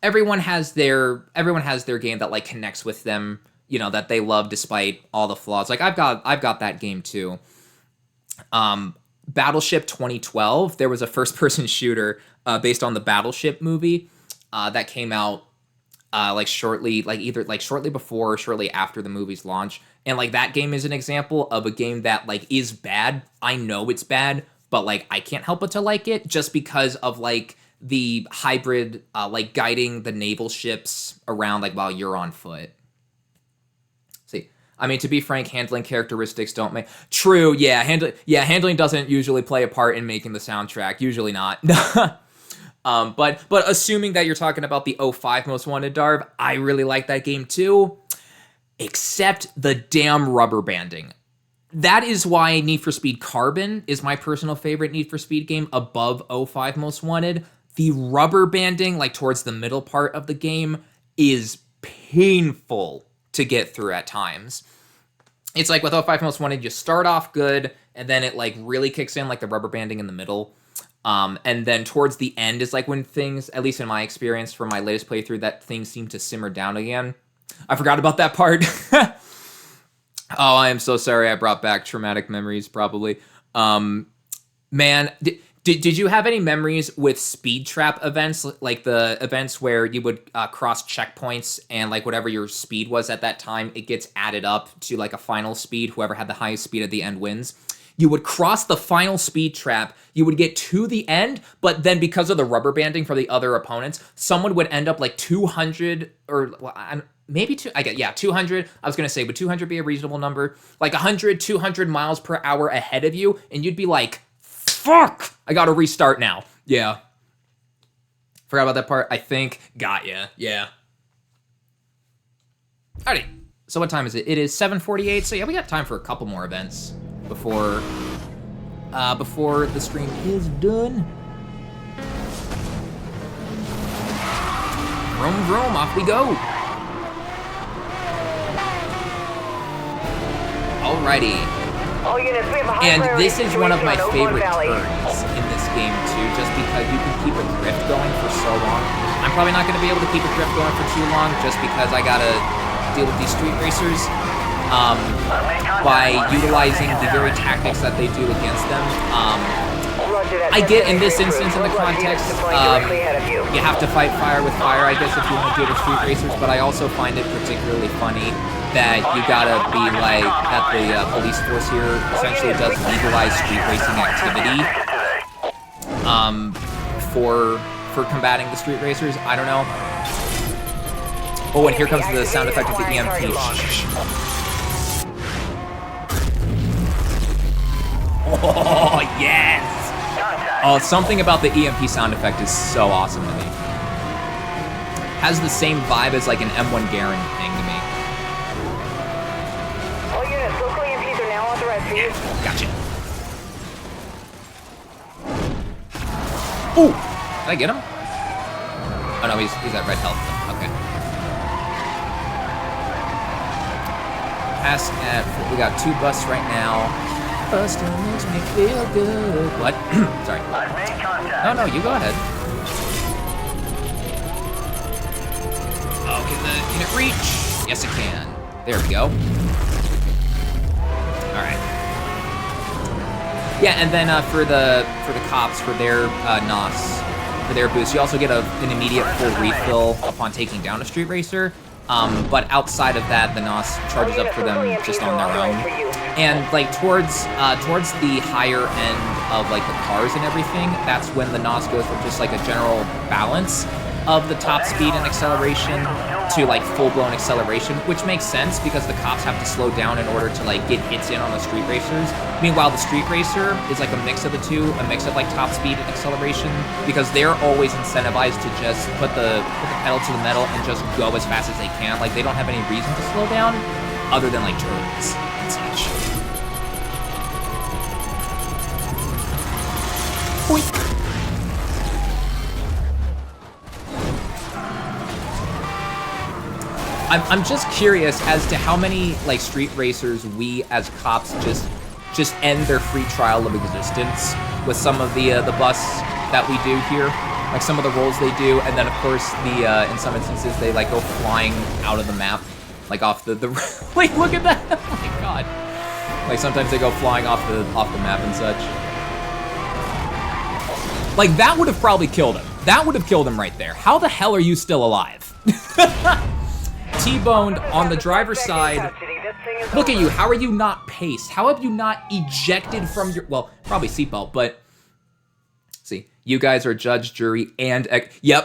everyone has their game that like connects with them, that they love despite all the flaws. Like I've got that game too. Battleship 2012, there was a first-person shooter based on the Battleship movie that came out shortly before or shortly after the movie's launch. And like that game is an example of a game that like is bad. I know it's bad, but like I can't help but to like it just because of like the hybrid like guiding the naval ships around like while you're on foot. I mean, to be frank, handling characteristics don't make... True, yeah, handling doesn't usually play a part in making the soundtrack. Usually not. But assuming that you're talking about the 05 Most Wanted, Darv, I really like that game too. Except the damn rubber banding. That is why Need for Speed Carbon is my personal favorite Need for Speed game above 05 Most Wanted. The rubber banding, like towards the middle part of the game, is painful to get through at times. It's like with 05 Most Wanted, you start off good, and then it like really kicks in, like the rubber banding in the middle. And then towards the end is like when things, at least in my experience from my latest playthrough, that things seem to simmer down again. I forgot about that part. Oh, I am so sorry I brought back traumatic memories, probably. Man, did you have any memories with speed trap events, like the events where you would cross checkpoints and like whatever your speed was at that time, it gets added up to like a final speed. Whoever had the highest speed at the end wins. you would cross the final speed trap, you would get to the end, but then because of the rubber banding for the other opponents, someone would end up like 200 or maybe 200. I was going to say, would 200 be a reasonable number? Like 100, 200 miles per hour ahead of you, and you'd be like, fuck, I got to restart now. Yeah. Forgot about that part, I think. Got ya. Yeah. Alrighty. So what time is it? It is 7:48. So yeah, we got time for a couple more events before the stream is done. Vroom vroom, off we go. Alrighty. And this is one of my favorite turns in this game too, just because you can keep a drift going for so long. I'm probably not going to be able to keep a drift going for too long, just because I gotta deal with these street racers by utilizing the very tactics that they do against them. I get in this instance, in the context, you have to fight fire with fire, I guess, if you want to do it with street racers, but I also find it particularly funny that you gotta be like, that the police force here essentially does legalize street racing activity for combating the street racers. I don't know. Oh, and here comes the sound effect of the EMP. Oh, yes! Oh, something about the EMP sound effect is so awesome to me. Has the same vibe as like an M1 Garen thing to me. All units, local EMPs are now authorized for use. Gotcha. Ooh! Did I get him? Oh no, he's at red health. Okay. Pass at, we got 2 busts right now. Busting makes me feel good. What? Sorry. No, you go ahead. Oh, can the unit reach? Yes, it can. There we go. All right. Yeah, and then for the cops, for their NOS, for their boost, you also get an immediate full refill upon taking down a street racer. But outside of that, the NOS charges up for them just on their own. And like towards the higher end of like the cars and everything, that's when the NOS goes from just like a general balance of the top speed and acceleration to like full-blown acceleration, which makes sense because the cops have to slow down in order to like get hits in on the street racers. Meanwhile, the street racer is like a mix of the two, a mix of like top speed and acceleration, because they're always incentivized to just put the pedal to the metal and just go as fast as they can. Like they don't have any reason to slow down other than like turns and such. Boink. I'm just curious as to how many like street racers we as cops just end their free trial of existence with some of the busts that we do here, like some of the rolls they do, and then of course the in some instances they like go flying out of the map, like off the like look at that, oh my god, like sometimes they go flying off the map and such. Like that would have probably killed him. That would have killed him right there. How the hell are you still alive? T-boned on the driver's side. Look at you, how are you not paced? How have you not ejected from your, well, probably seatbelt, but see, you guys are judge, jury, and, yep.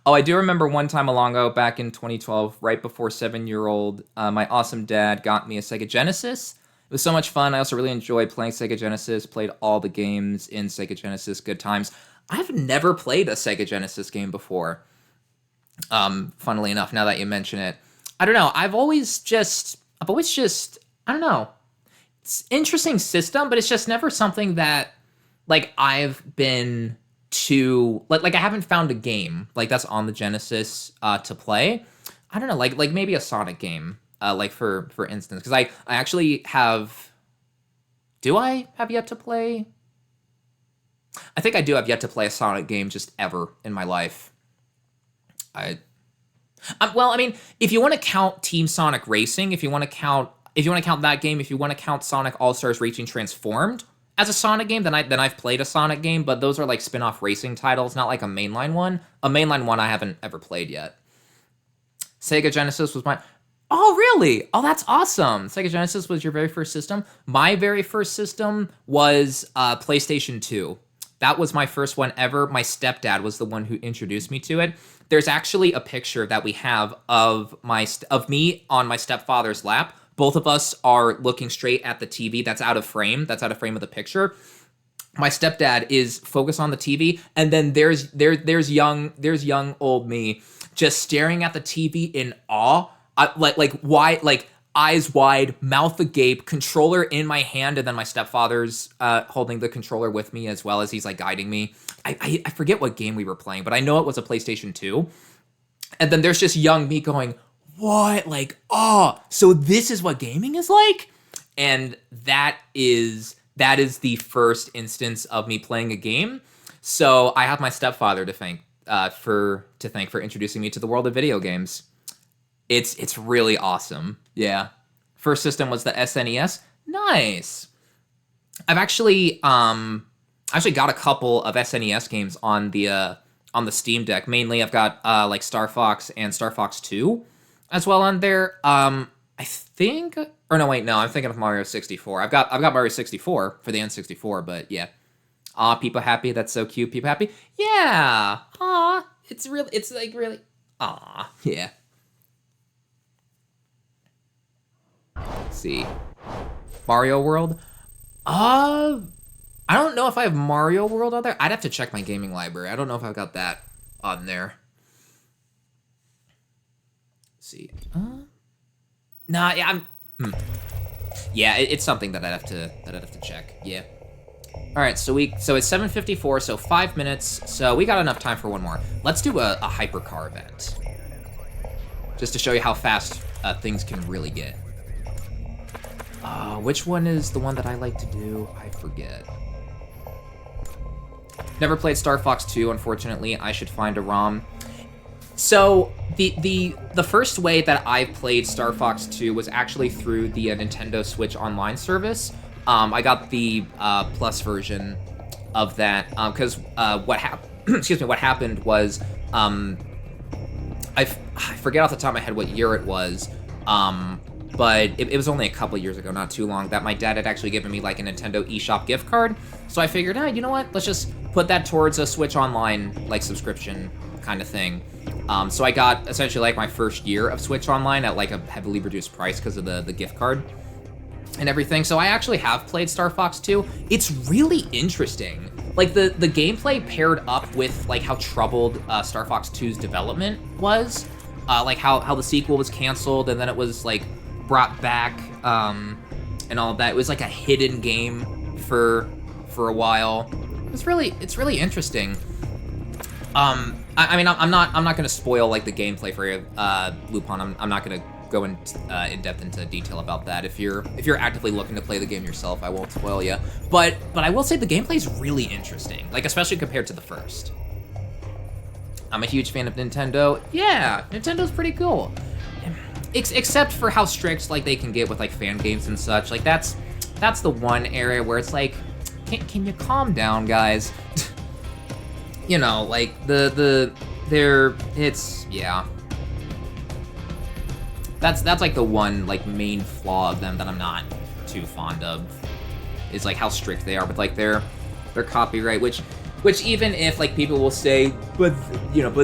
Oh, I do remember one time long ago, back in 2012, right before 7-year-old, my awesome dad got me a Sega Genesis. It was so much fun. I also really enjoyed playing Sega Genesis, played all the games in Sega Genesis, good times. I've never played a Sega Genesis game before. Funnily enough, now that you mention it, I don't know. I've always just, I don't know. It's an interesting system, but it's just never something that, like, I've been to, like I haven't found a game, like, that's on the Genesis, to play. I don't know, like maybe a Sonic game, like, for instance, because I actually have, do I have yet to play? I think I do have yet to play a Sonic game just ever in my life. Well, I mean, if you want to count Team Sonic Racing, if you want to count that game, if you want to count Sonic All-Stars Racing Transformed as a Sonic game, then I've played a Sonic game, but those are like spin-off racing titles, not like a mainline one. A mainline one I haven't ever played yet. Sega Genesis was Oh, really? Oh, that's awesome. Sega Genesis was your very first system? My very first system was PlayStation 2. That was my first one ever. My stepdad was the one who introduced me to it. There's actually a picture that we have of me on my stepfather's lap. Both of us are looking straight at the TV. That's out of frame. That's out of frame of the picture. My stepdad is focused on the TV, and then there's young old me just staring at the TV in awe, like eyes wide, mouth agape, controller in my hand, and then my stepfather's holding the controller with me as well as he's like guiding me. I forget what game we were playing, but I know it was a PlayStation 2. And then there's just young me going, what? Like, oh, so this is what gaming is like? And that is the first instance of me playing a game. So I have my stepfather to thank for introducing me to the world of video games. It's really awesome. Yeah. First system was the SNES. Nice. I've actually got a couple of SNES games on the Steam Deck. Mainly I've got like Star Fox and Star Fox 2 as well on there. I think, or no, wait, no, I'm thinking of Mario 64. I've got Mario 64 for the N64, but yeah. Aw, people happy. That's so cute. People happy. Yeah. Aw, it's like really. Aw, yeah. Let's see. Mario World. I don't know if I have Mario World on there. I'd have to check my gaming library. I don't know if I've got that on there. Let's see. Nah, yeah, yeah, it's something that I'd have to check. Yeah. All right, so it's 7:54, so 5 minutes. So we got enough time for one more. Let's do a hypercar event, just to show you how fast things can really get. Which one is the one that I like to do? I forget. Never played Star Fox 2, unfortunately. I should find a ROM. So the first way that I played Star Fox 2 was actually through the Nintendo Switch Online service. I got the Plus version of that because what happened was I forget off the top of my head what year it was. But it was only a couple years ago, not too long, that my dad had actually given me like a Nintendo eShop gift card. So I figured, you know what? Let's just put that towards a Switch Online like subscription kind of thing. So I got essentially like my first year of Switch Online at like a heavily reduced price because of the gift card and everything. So I actually have played Star Fox 2. It's really interesting. Like the gameplay paired up with like how troubled Star Fox 2's development was. Like how the sequel was canceled and then it was like brought back and all of that. It was like a hidden game for a while. It's really interesting. I mean, I'm not gonna spoil like the gameplay for you, Lupon. I'm not gonna go in depth into detail about that. If you're actively looking to play the game yourself, I won't spoil you. But I will say the gameplay is really interesting, like especially compared to the first. I'm a huge fan of Nintendo. Yeah, Nintendo's pretty cool. Except for how strict like they can get with like fan games and such. Like that's the one area where it's like, can you calm down, guys? You know, like yeah. That's like the one like main flaw of them that I'm not too fond of, is like how strict they are with like their copyright, which even if like people will say, but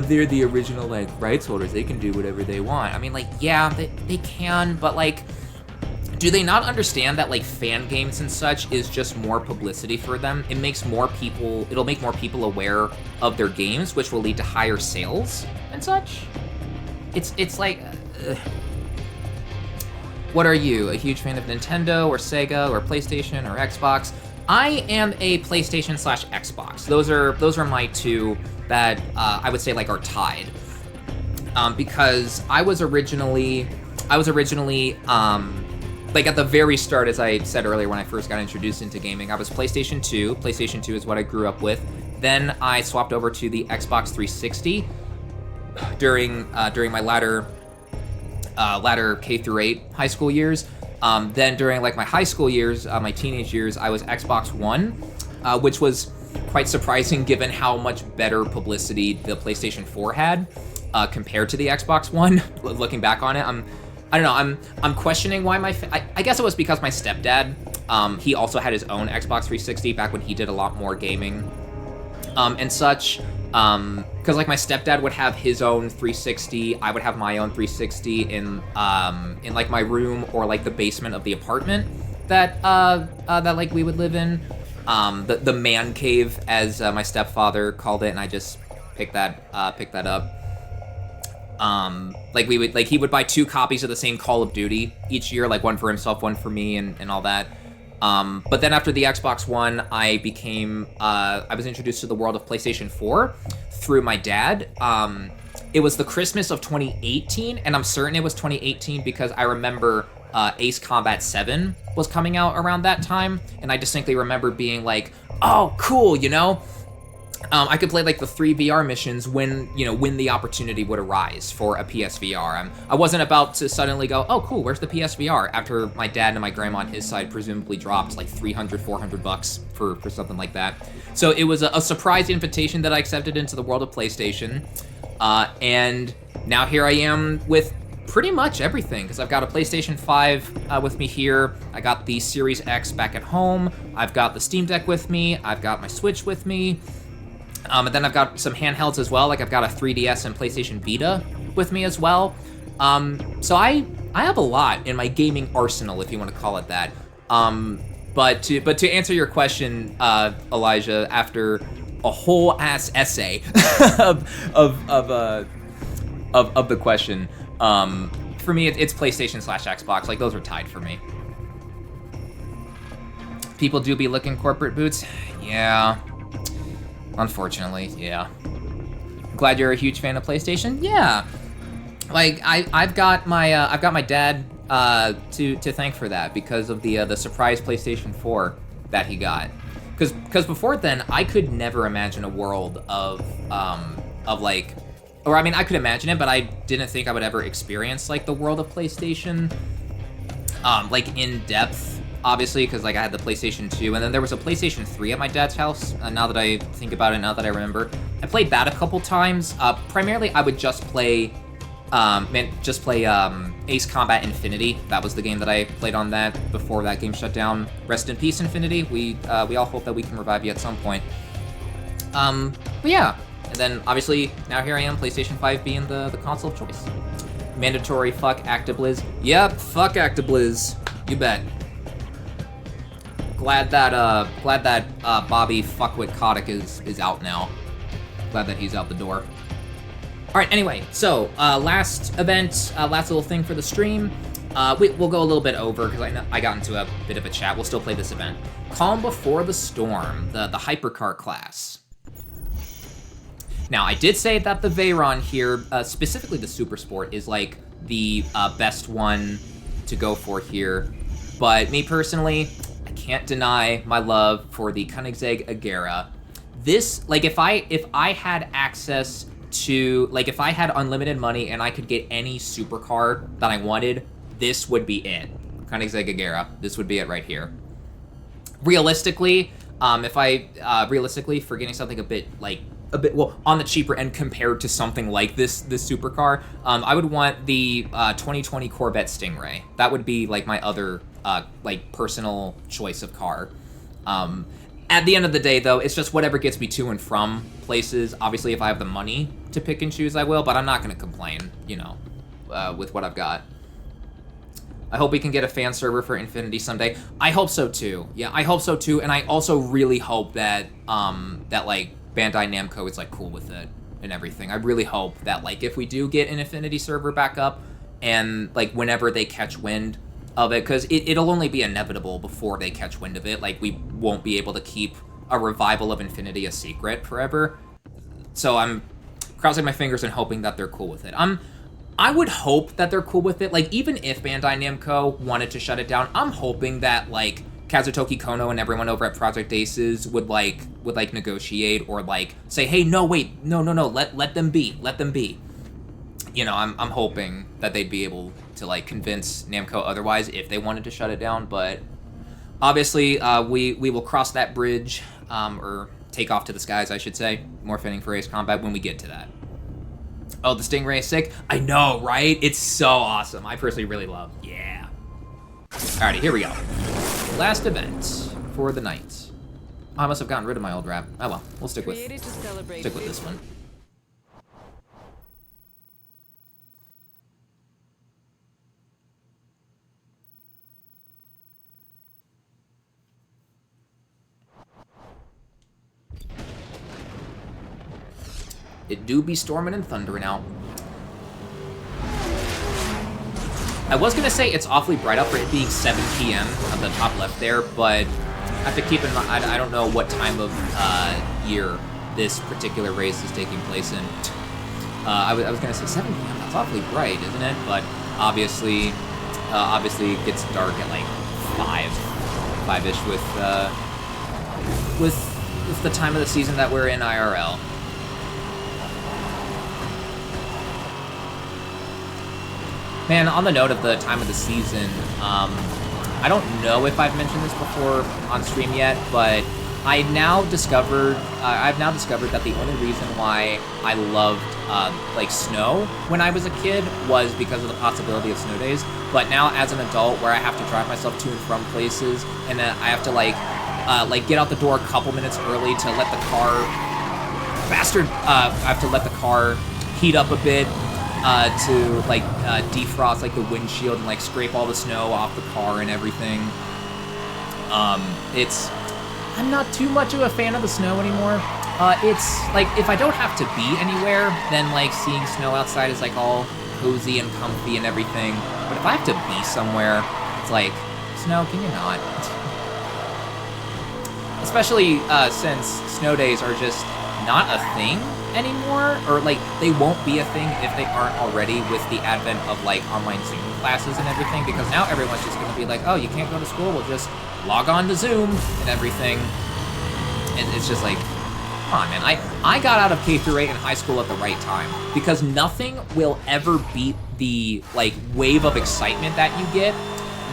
they're the original like rights holders, they can do whatever they want. I mean, like, yeah, they can, but like, do they not understand that like fan games and such is just more publicity for them? It'll make more people aware of their games, which will lead to higher sales and such. It's like, what are you, a huge fan of Nintendo or Sega or PlayStation or Xbox? I am a PlayStation/Xbox. Those are my two that I would say like are tied. Because I was originally like at the very start, as I said earlier when I first got introduced into gaming, I was PlayStation 2. PlayStation 2 is what I grew up with. Then I swapped over to the Xbox 360 during my latter K through 8 high school years. Then during like my high school years, my teenage years, I was Xbox One, which was quite surprising given how much better publicity the PlayStation 4 had compared to the Xbox One. Looking back on it, I don't know. I'm questioning why I guess it was because my stepdad, he also had his own Xbox 360 back when he did a lot more gaming, and such. Because like my stepdad would have his own 360, I would have my own 360 in like my room or like the basement of the apartment that like we would live in, the man cave as my stepfather called it, and I just picked that up. Like he would buy 2 copies of the same Call of Duty each year, like one for himself, one for me, and all that. But then after the Xbox One, I was introduced to the world of PlayStation 4 through my dad. It was the Christmas of 2018, and I'm certain it was 2018 because I remember Ace Combat 7 was coming out around that time, and I distinctly remember being like, oh, cool, you know? I could play like the 3 VR missions when the opportunity would arise for a PSVR. I wasn't about to suddenly go, oh cool, where's the PSVR? After my dad and my grandma on his side presumably dropped like $300-$400 for something like that. So it was a surprise invitation that I accepted into the world of PlayStation. And now here I am with pretty much everything, because I've got a PlayStation 5 with me here. I got the Series X back at home. I've got the Steam Deck with me. I've got my Switch with me. And then I've got some handhelds as well, like I've got a 3DS and PlayStation Vita with me as well. So I have a lot in my gaming arsenal, if you want to call it that. But to answer your question, Elijah, after a whole ass essay of the question, for me it's PlayStation/Xbox. Like those are tied for me. People do be looking corporate boots, yeah. Unfortunately, yeah. Glad you're a huge fan of PlayStation. Yeah, like I've got my dad to thank for that because of the surprise PlayStation 4 that he got. Because before then I could never imagine a world of like, or I mean I could imagine it, but I didn't think I would ever experience like the world of PlayStation, like in depth. Obviously, because like I had the PlayStation 2, and then there was a PlayStation 3 at my dad's house. Now that I think about it, now that I remember, I played that a couple times. Primarily, I would just play Ace Combat Infinity. That was the game that I played on that before that game shut down. Rest in peace, Infinity. We all hope that we can revive you at some point. But yeah, and then obviously now here I am, PlayStation 5 being the console of choice. Mandatory fuck ActiBliz. Yep, fuck ActiBliz. You bet. Glad that Bobby Fuckwit Kotick is out now. Glad that he's out the door. All right. Anyway, so last event, last little thing for the stream. We'll go a little bit over because I got into a bit of a chat. We'll still play this event. Calm Before the Storm, the hypercar class. Now I did say that the Veyron here, specifically the Super Sport, is like the best one to go for here. But me personally, I can't deny my love for the Koenigsegg Agera. This, like, if I had access to, like, if I had unlimited money and I could get any supercar that I wanted, this would be it. Koenigsegg Agera. This would be it right here. Realistically, realistically, for getting something a bit on the cheaper end compared to something like this supercar, I would want the 2020 Corvette Stingray. That would be like my other like personal choice of car. At the end of the day, though, it's just whatever gets me to and from places. Obviously, if I have the money to pick and choose, I will, but I'm not going to complain, you know, with what I've got. I hope we can get a fan server for Infinity someday. I hope so, too. Yeah, I hope so, too, and I also really hope that, like, Bandai Namco is, like, cool with it and everything. I really hope that, like, if we do get an Infinity server back up and, like, whenever they catch wind of it, because it'll only be inevitable before they catch wind of it. Like, we won't be able to keep a revival of Infinity a secret forever. So I'm crossing my fingers and hoping that they're cool with it. I would hope that they're cool with it. Like, even if Bandai Namco wanted to shut it down, I'm hoping that, like, Kazutoki Kono and everyone over at Project Aces would negotiate or, like, say, hey, no, wait, no, let them be. You know, I'm hoping that they'd be able to, like, convince Namco otherwise if they wanted to shut it down, but obviously we will cross that bridge, or take off to the skies, I should say, more fitting for Ace Combat, when we get to that. Oh, the Stingray is sick? I know, right? It's so awesome. I personally really love. Yeah. Alrighty, here we go. Last event for the night. I must have gotten rid of my old rap. Oh well, we'll stick with this one. It do be storming and thundering out. I was gonna say it's awfully bright out for it being 7 p.m. on the top left there, but I have to keep in mind, I don't know what time of year this particular race is taking place in. I was gonna say 7 p.m. That's awfully bright, isn't it? But obviously it gets dark at like 5-ish with the time of the season that we're in IRL. Man, on the note of the time of the season, I don't know if I've mentioned this before on stream yet, but I've now discovered that the only reason why I loved like snow when I was a kid was because of the possibility of snow days. But now as an adult, where I have to drive myself to and from places, and then I have to like get out the door a couple minutes early to let the car, I have to let the car heat up a bit. To like defrost like the windshield and like scrape all the snow off the car and everything. I'm not too much of a fan of the snow anymore. It's like if I don't have to be anywhere, then like seeing snow outside is like all cozy and comfy and everything. But if I have to be somewhere, it's like, snow, can you not? Especially since snow days are just not a thing anymore, or like they won't be a thing if they aren't already with the advent of like online Zoom classes and everything, because now everyone's just gonna be like, oh, you can't go to school, we'll just log on to Zoom and everything. And it's just like, come on, man. I got out of K through 8 in high school at the right time, because nothing will ever beat the like wave of excitement that you get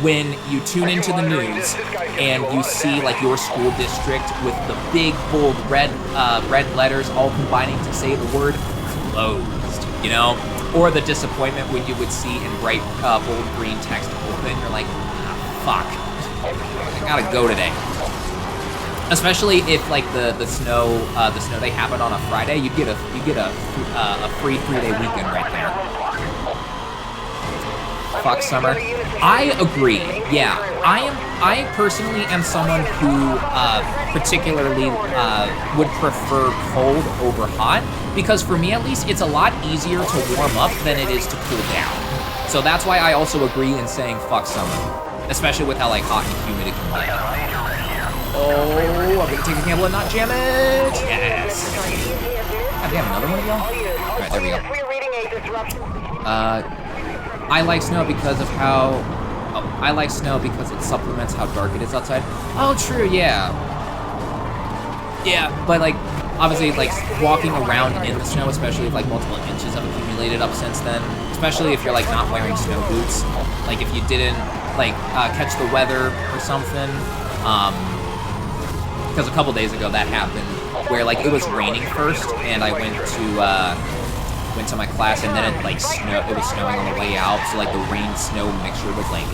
when you tune into the news and you see like your school district with the big bold red letters all combining to say the word closed, you know? Or the disappointment when you would see in bright bold green text open. You're like, ah, fuck, I gotta go today. Especially if like the snow day happened on a Friday, you get a free 3-day weekend right there. Fuck summer. I agree. Yeah, I personally am someone who particularly would prefer cold over hot, because for me at least, it's a lot easier to warm up than it is to cool down. So that's why I also agree in saying fuck summer, especially with how like hot and humid it can be. Oh, I'm gonna take the gamble and not jam it. Yes. God damn, another one of y'all. All right, there we go. I like snow because of how... Oh, I like snow because it supplements how dark it is outside. Oh, true, yeah. Yeah, but like, obviously, like, walking around in the snow, especially if like multiple inches have accumulated up since then, especially if you're like not wearing snow boots, like if you didn't like catch the weather or something, because a couple days ago that happened, where like it was raining first, and I went to my class, and then it like it was snowing on the way out, so like the rain snow mixture was like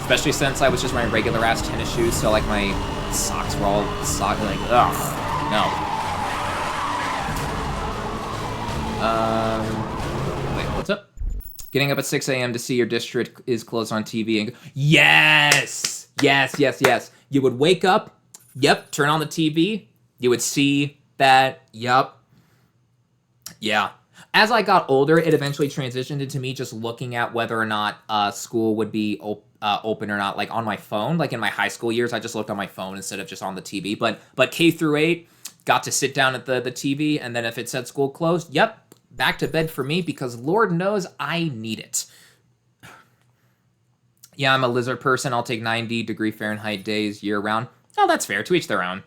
especially since I was just wearing regular ass tennis shoes, so like my socks were all soggy, like ugh, no. Wait, what's up? Getting up at 6 a.m. to see your district is closed on TV and yes, you would wake up, yep, turn on the TV, you would see that, yep. Yeah. As I got older, it eventually transitioned into me just looking at whether or not school would be open or not, like on my phone. Like in my high school years, I just looked on my phone instead of just on the TV. But K through 8, got to sit down at the TV, and then if it said school closed, yep, back to bed for me, because Lord knows I need it. Yeah, I'm a lizard person. I'll take 90-degree Fahrenheit days year round. Oh, that's fair. To each their own.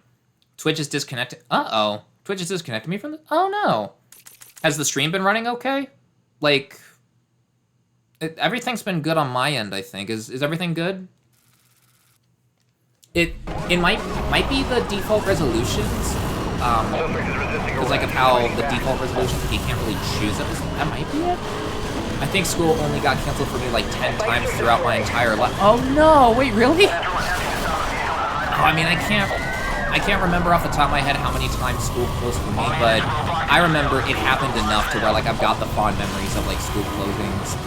Twitch is disconnected. Uh-oh. Twitch is disconnecting me from the... Oh, no. Has the stream been running okay? Like, everything's been good on my end, I think. Is everything good? It might be the default resolutions, because like of how the default resolution, you can't really choose it. That might be it. I think school only got canceled for me like 10 times throughout my entire life. Oh no, wait, really? Oh, I mean, I can't remember off the top of my head how many times school closed for me, but I remember it happened enough to where like I've got the fond memories of like school closings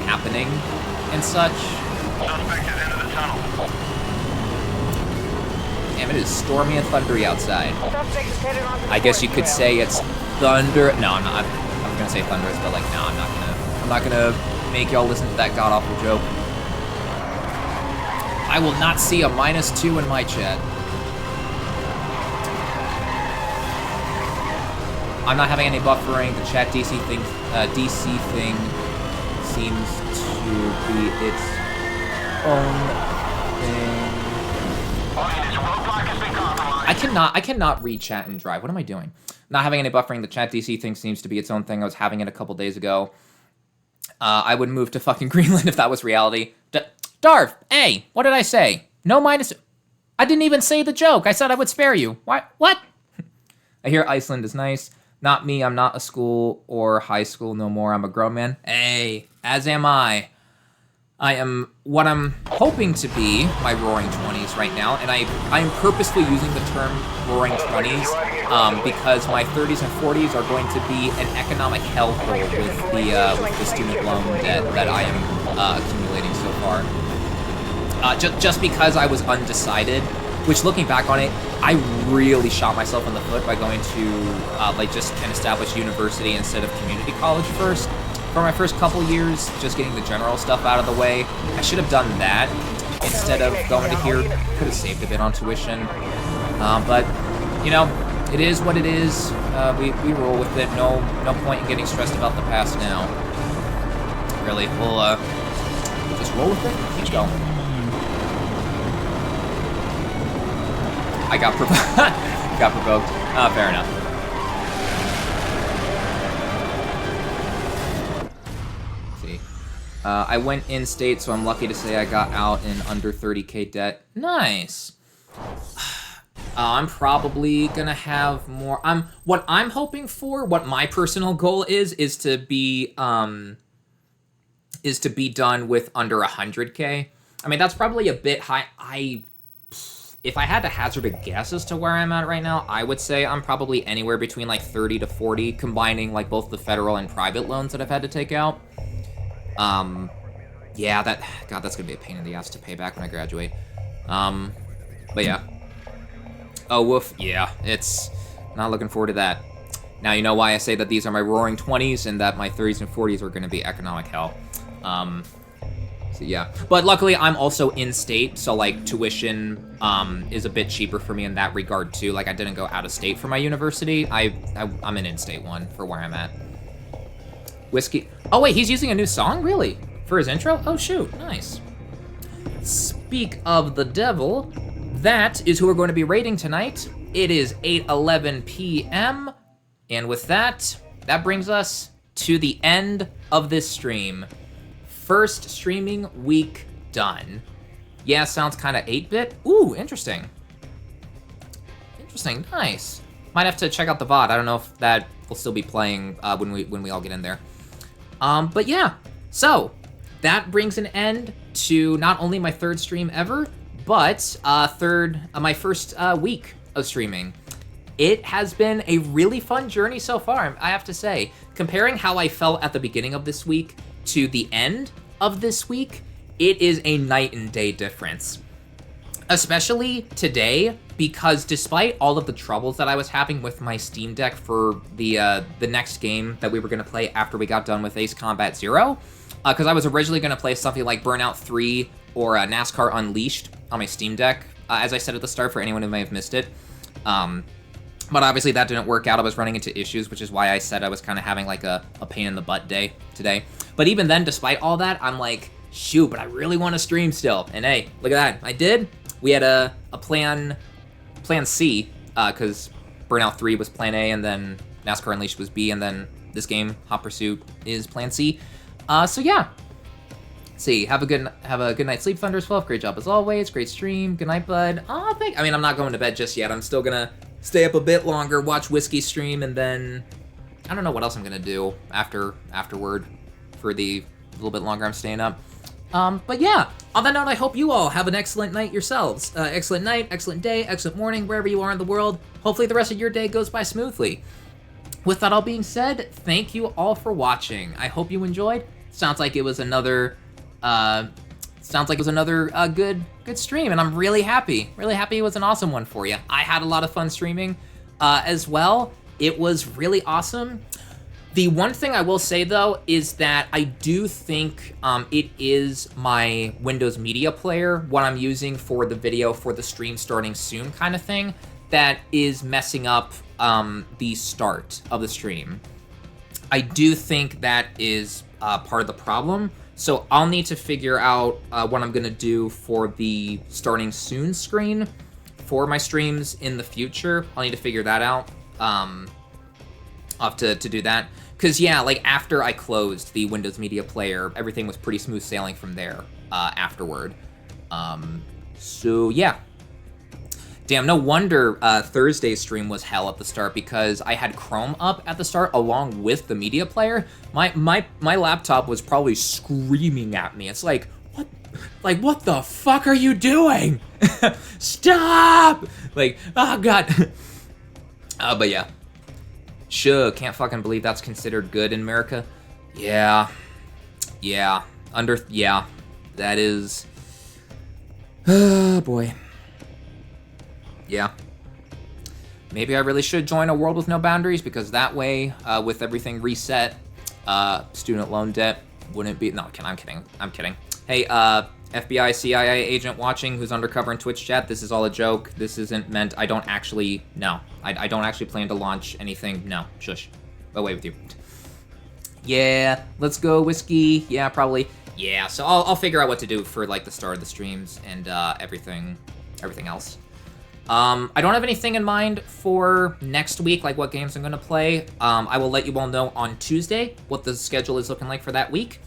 happening and such. Damn, it is stormy and thundery outside. I guess you could say it's thunder. No, I'm not. I was gonna say thunderous, but like, no, I'm not gonna make y'all listen to that god-awful joke. I will not see a -2 in my chat. I'm not having any buffering. The chat DC thing seems to be its own thing. I cannot read chat and drive. What am I doing? Not having any buffering. The chat DC thing seems to be its own thing. I was having it a couple days ago. I would move to fucking Greenland if that was reality. Darv, hey, what did I say? No minus... I didn't even say the joke. I said I would spare you. What? I hear Iceland is nice. Not me. I'm not a school or high school no more. I'm a grown man. Hey, as am I. I am what I'm hoping to be my roaring 20s right now, and I am purposefully using the term roaring 20s because my 30s and 40s are going to be an economic hellhole with the student loan debt that I am accumulating so far. Just because I was undecided, which looking back on it, I really shot myself in the foot by going to like just an established university instead of community college first. For my first couple years, just getting the general stuff out of the way, I should have done that instead of going to here. Could have saved a bit on tuition, but you know, it is what it is. We roll with it. No point in getting stressed about the past now. Really, we'll just roll with it. Keep going. I got provoked. Fair enough. I went in-state, so I'm lucky to say I got out in under 30K debt. Nice. I'm probably gonna have more. What I'm hoping for, what my personal goal is to be done with under 100K. I mean, that's probably a bit high. If I had to hazard a guess as to where I'm at right now, I would say I'm probably anywhere between like 30 to 40, combining like both the federal and private loans that I've had to take out. Yeah, that's gonna be a pain in the ass to pay back when I graduate. But yeah. Oh, woof, yeah, it's not looking forward to that. Now you know why I say that these are my roaring 20s and that my 30s and 40s are gonna be economic hell. So yeah, but luckily I'm also in-state, so like tuition, is a bit cheaper for me in that regard too. Like I didn't go out of state for my university. I'm an in-state one for where I'm at. Whiskey. Oh wait, he's using a new song? Really? For his intro? Oh shoot, nice. Speak of the devil, that is who we're going to be raiding tonight. It is 8:11 p.m. And with that brings us to the end of this stream. First streaming week done. Yeah, sounds kind of 8-bit. Ooh, interesting. Interesting, nice. Might have to check out the VOD. I don't know if that will still be playing when we all get in there. But yeah, so that brings an end to not only my third stream ever, but my first week of streaming. It has been a really fun journey so far, I have to say. Comparing how I felt at the beginning of this week to the end of this week, it is a night and day difference. Especially today, because despite all of the troubles that I was having with my Steam Deck for the next game that we were going to play after we got done with Ace Combat Zero, because I was originally going to play something like Burnout 3 or NASCAR Unleashed on my Steam Deck, as I said at the start for anyone who may have missed it. But obviously that didn't work out. I was running into issues, which is why I said I was kind of having like a pain in the butt day today. But even then, despite all that, I'm like, shoot, but I really want to stream still. And hey, look at that, I did. We had a plan C, because Burnout 3 was plan A, and then NASCAR Unleashed was B, and then this game, Hot Pursuit, is plan C. So yeah, See, have a good night's sleep, Thunders 12. Great job as always. Great stream. Good night, bud. Oh, I mean, I'm not going to bed just yet. I'm still gonna stay up a bit longer, watch Whiskey stream, and then I don't know what else I'm gonna do afterward for the little bit longer I'm staying up. But yeah, on that note, I hope you all have an excellent night yourselves. Excellent night, excellent day, excellent morning, wherever you are in the world. Hopefully the rest of your day goes by smoothly. With that all being said, thank you all for watching. I hope you enjoyed. Sounds like it was another good stream, and I'm really happy. Really happy it was an awesome one for you. I had a lot of fun streaming as well. It was really awesome. The one thing I will say, though, is that I do think it is my Windows Media Player, what I'm using for the video for the stream starting soon kind of thing, that is messing up the start of the stream. I do think that is part of the problem. So I'll need to figure out what I'm going to do for the starting soon screen for my streams in the future. I'll need to figure that out. I'll have to do that. Because, yeah, like, after I closed the Windows Media Player, everything was pretty smooth sailing from there afterward. So, yeah. Damn, no wonder Thursday's stream was hell at the start, because I had Chrome up at the start along with the media player. My laptop was probably screaming at me. It's like, what the fuck are you doing? Stop! Like, oh god. But yeah. Sure, can't fucking believe that's considered good in America. Yeah. Yeah. Yeah. That is... Oh, boy. Yeah. Maybe I really should join a world with no boundaries, because that way, with everything reset, student loan debt wouldn't be... No, I'm kidding. Hey, FBI, CIA agent watching who's undercover in Twitch chat, this is all a joke. This isn't meant... I don't actually... No. I don't actually plan to launch anything. No. Shush. Away with you. Yeah. Let's go, Whiskey. Yeah, probably. Yeah, so I'll figure out what to do for, like, the start of the streams and everything else. I don't have anything in mind for next week, like what games I'm going to play. I will let you all know on Tuesday what the schedule is looking like for that week.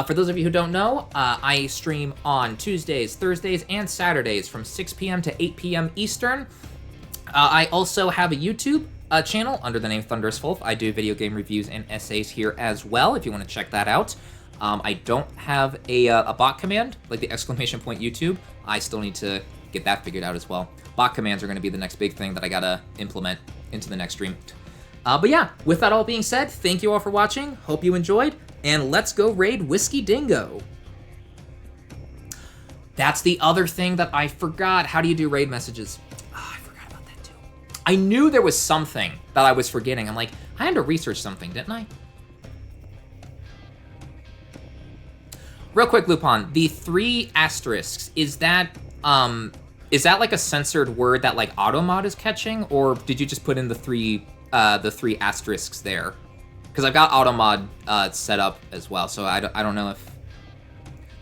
For those of you who don't know, I stream on Tuesdays, Thursdays, and Saturdays from 6 p.m. to 8 p.m. Eastern. I also have a YouTube channel under the name Thunderous Wolf. I do video game reviews and essays here as well, if you want to check that out. I don't have a bot command, like the exclamation point YouTube. I still need to get that figured out as well. Bot commands are going to be the next big thing that I gotta implement into the next stream. But yeah, with that all being said, thank you all for watching. Hope you enjoyed, and let's go raid Whiskey Dingo. That's the other thing that I forgot. How do you do raid messages? Oh, I forgot about that too. I knew there was something that I was forgetting. I'm like, I had to research something, didn't I? Real quick, Lupin, the 3 asterisks, is that like a censored word that like AutoMod is catching, or did you just put in the three asterisks there? Because I've got AutoMod set up as well, so I don't know if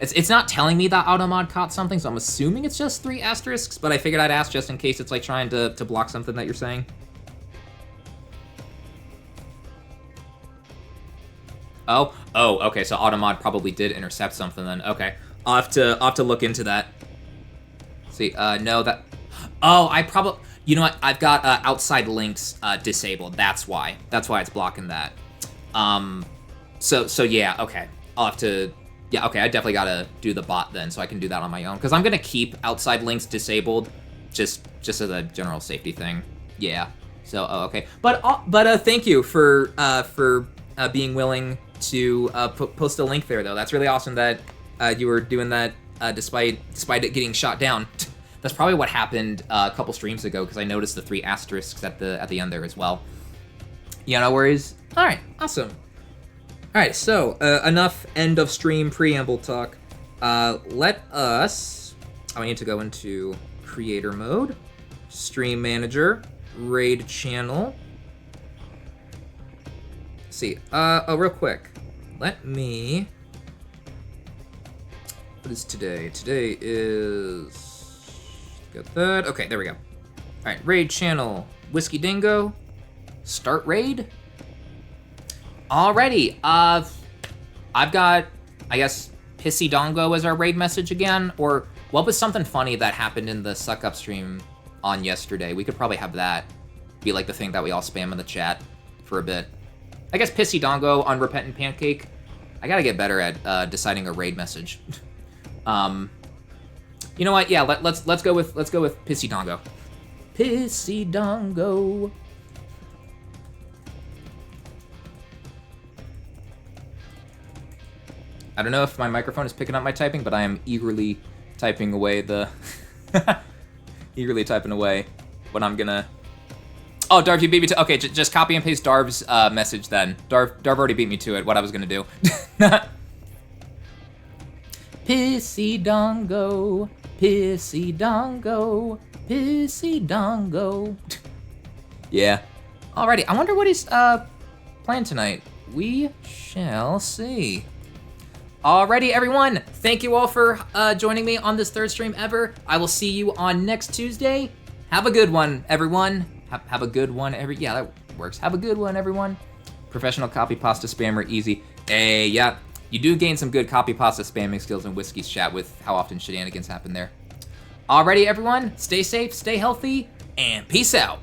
it's not telling me that AutoMod caught something, so I'm assuming it's just 3 asterisks. But I figured I'd ask just in case it's like trying to block something that you're saying. Oh, okay. So AutoMod probably did intercept something then. Okay, I'll have to look into that. See, no, that... Oh, I probably... You know what? I've got outside links disabled. That's why. That's why it's blocking that. So yeah, okay. I'll have to... Yeah, okay, I definitely gotta do the bot then, so I can do that on my own. Because I'm gonna keep outside links disabled, just as a general safety thing. Yeah. So, okay. But thank you for being willing to post a link there, though. That's really awesome that you were doing that despite it getting shot down. That's probably what happened a couple streams ago, because I noticed the 3 asterisks at the end there as well. Yeah, no worries. All right, awesome. All right, so enough end of stream preamble talk. Let us... I need to go into creator mode, stream manager, raid channel. Let's see. Real quick. Let me... What is today? Today is... Got that. Okay, there we go. All right, raid channel, Whiskey Dingo. Start raid. Alrighty. I've got, I guess, Pissy Dongo as our raid message again? Or what was something funny that happened in the Suck Up stream on yesterday? We could probably have that be like the thing that we all spam in the chat for a bit. I guess Pissy Dongo, Unrepentant Pancake. I gotta get better at deciding a raid message. You know what? Yeah, let's go with Pissy Dongo. Pissy Dongo. I don't know if my microphone is picking up my typing, but I am eagerly typing away the eagerly typing away what I'm gonna. Oh, Darv, you beat me to. Okay, just copy and paste Darv's message then. Darv already beat me to it. What I was gonna do. Pissy Dongo, Pissy Dongo, Pissy Dongo. Yeah. Alrighty, I wonder what he's playing tonight. We shall see. Alrighty, everyone. Thank you all for joining me on this third stream ever. I will see you on next Tuesday. Have a good one, everyone. Have a good one, yeah, that works. Have a good one, everyone. Professional copy pasta spammer, easy. Hey, yeah, you do gain some good copy pasta spamming skills in Whiskey's chat with how often shenanigans happen there. Alrighty, everyone. Stay safe, stay healthy, and peace out.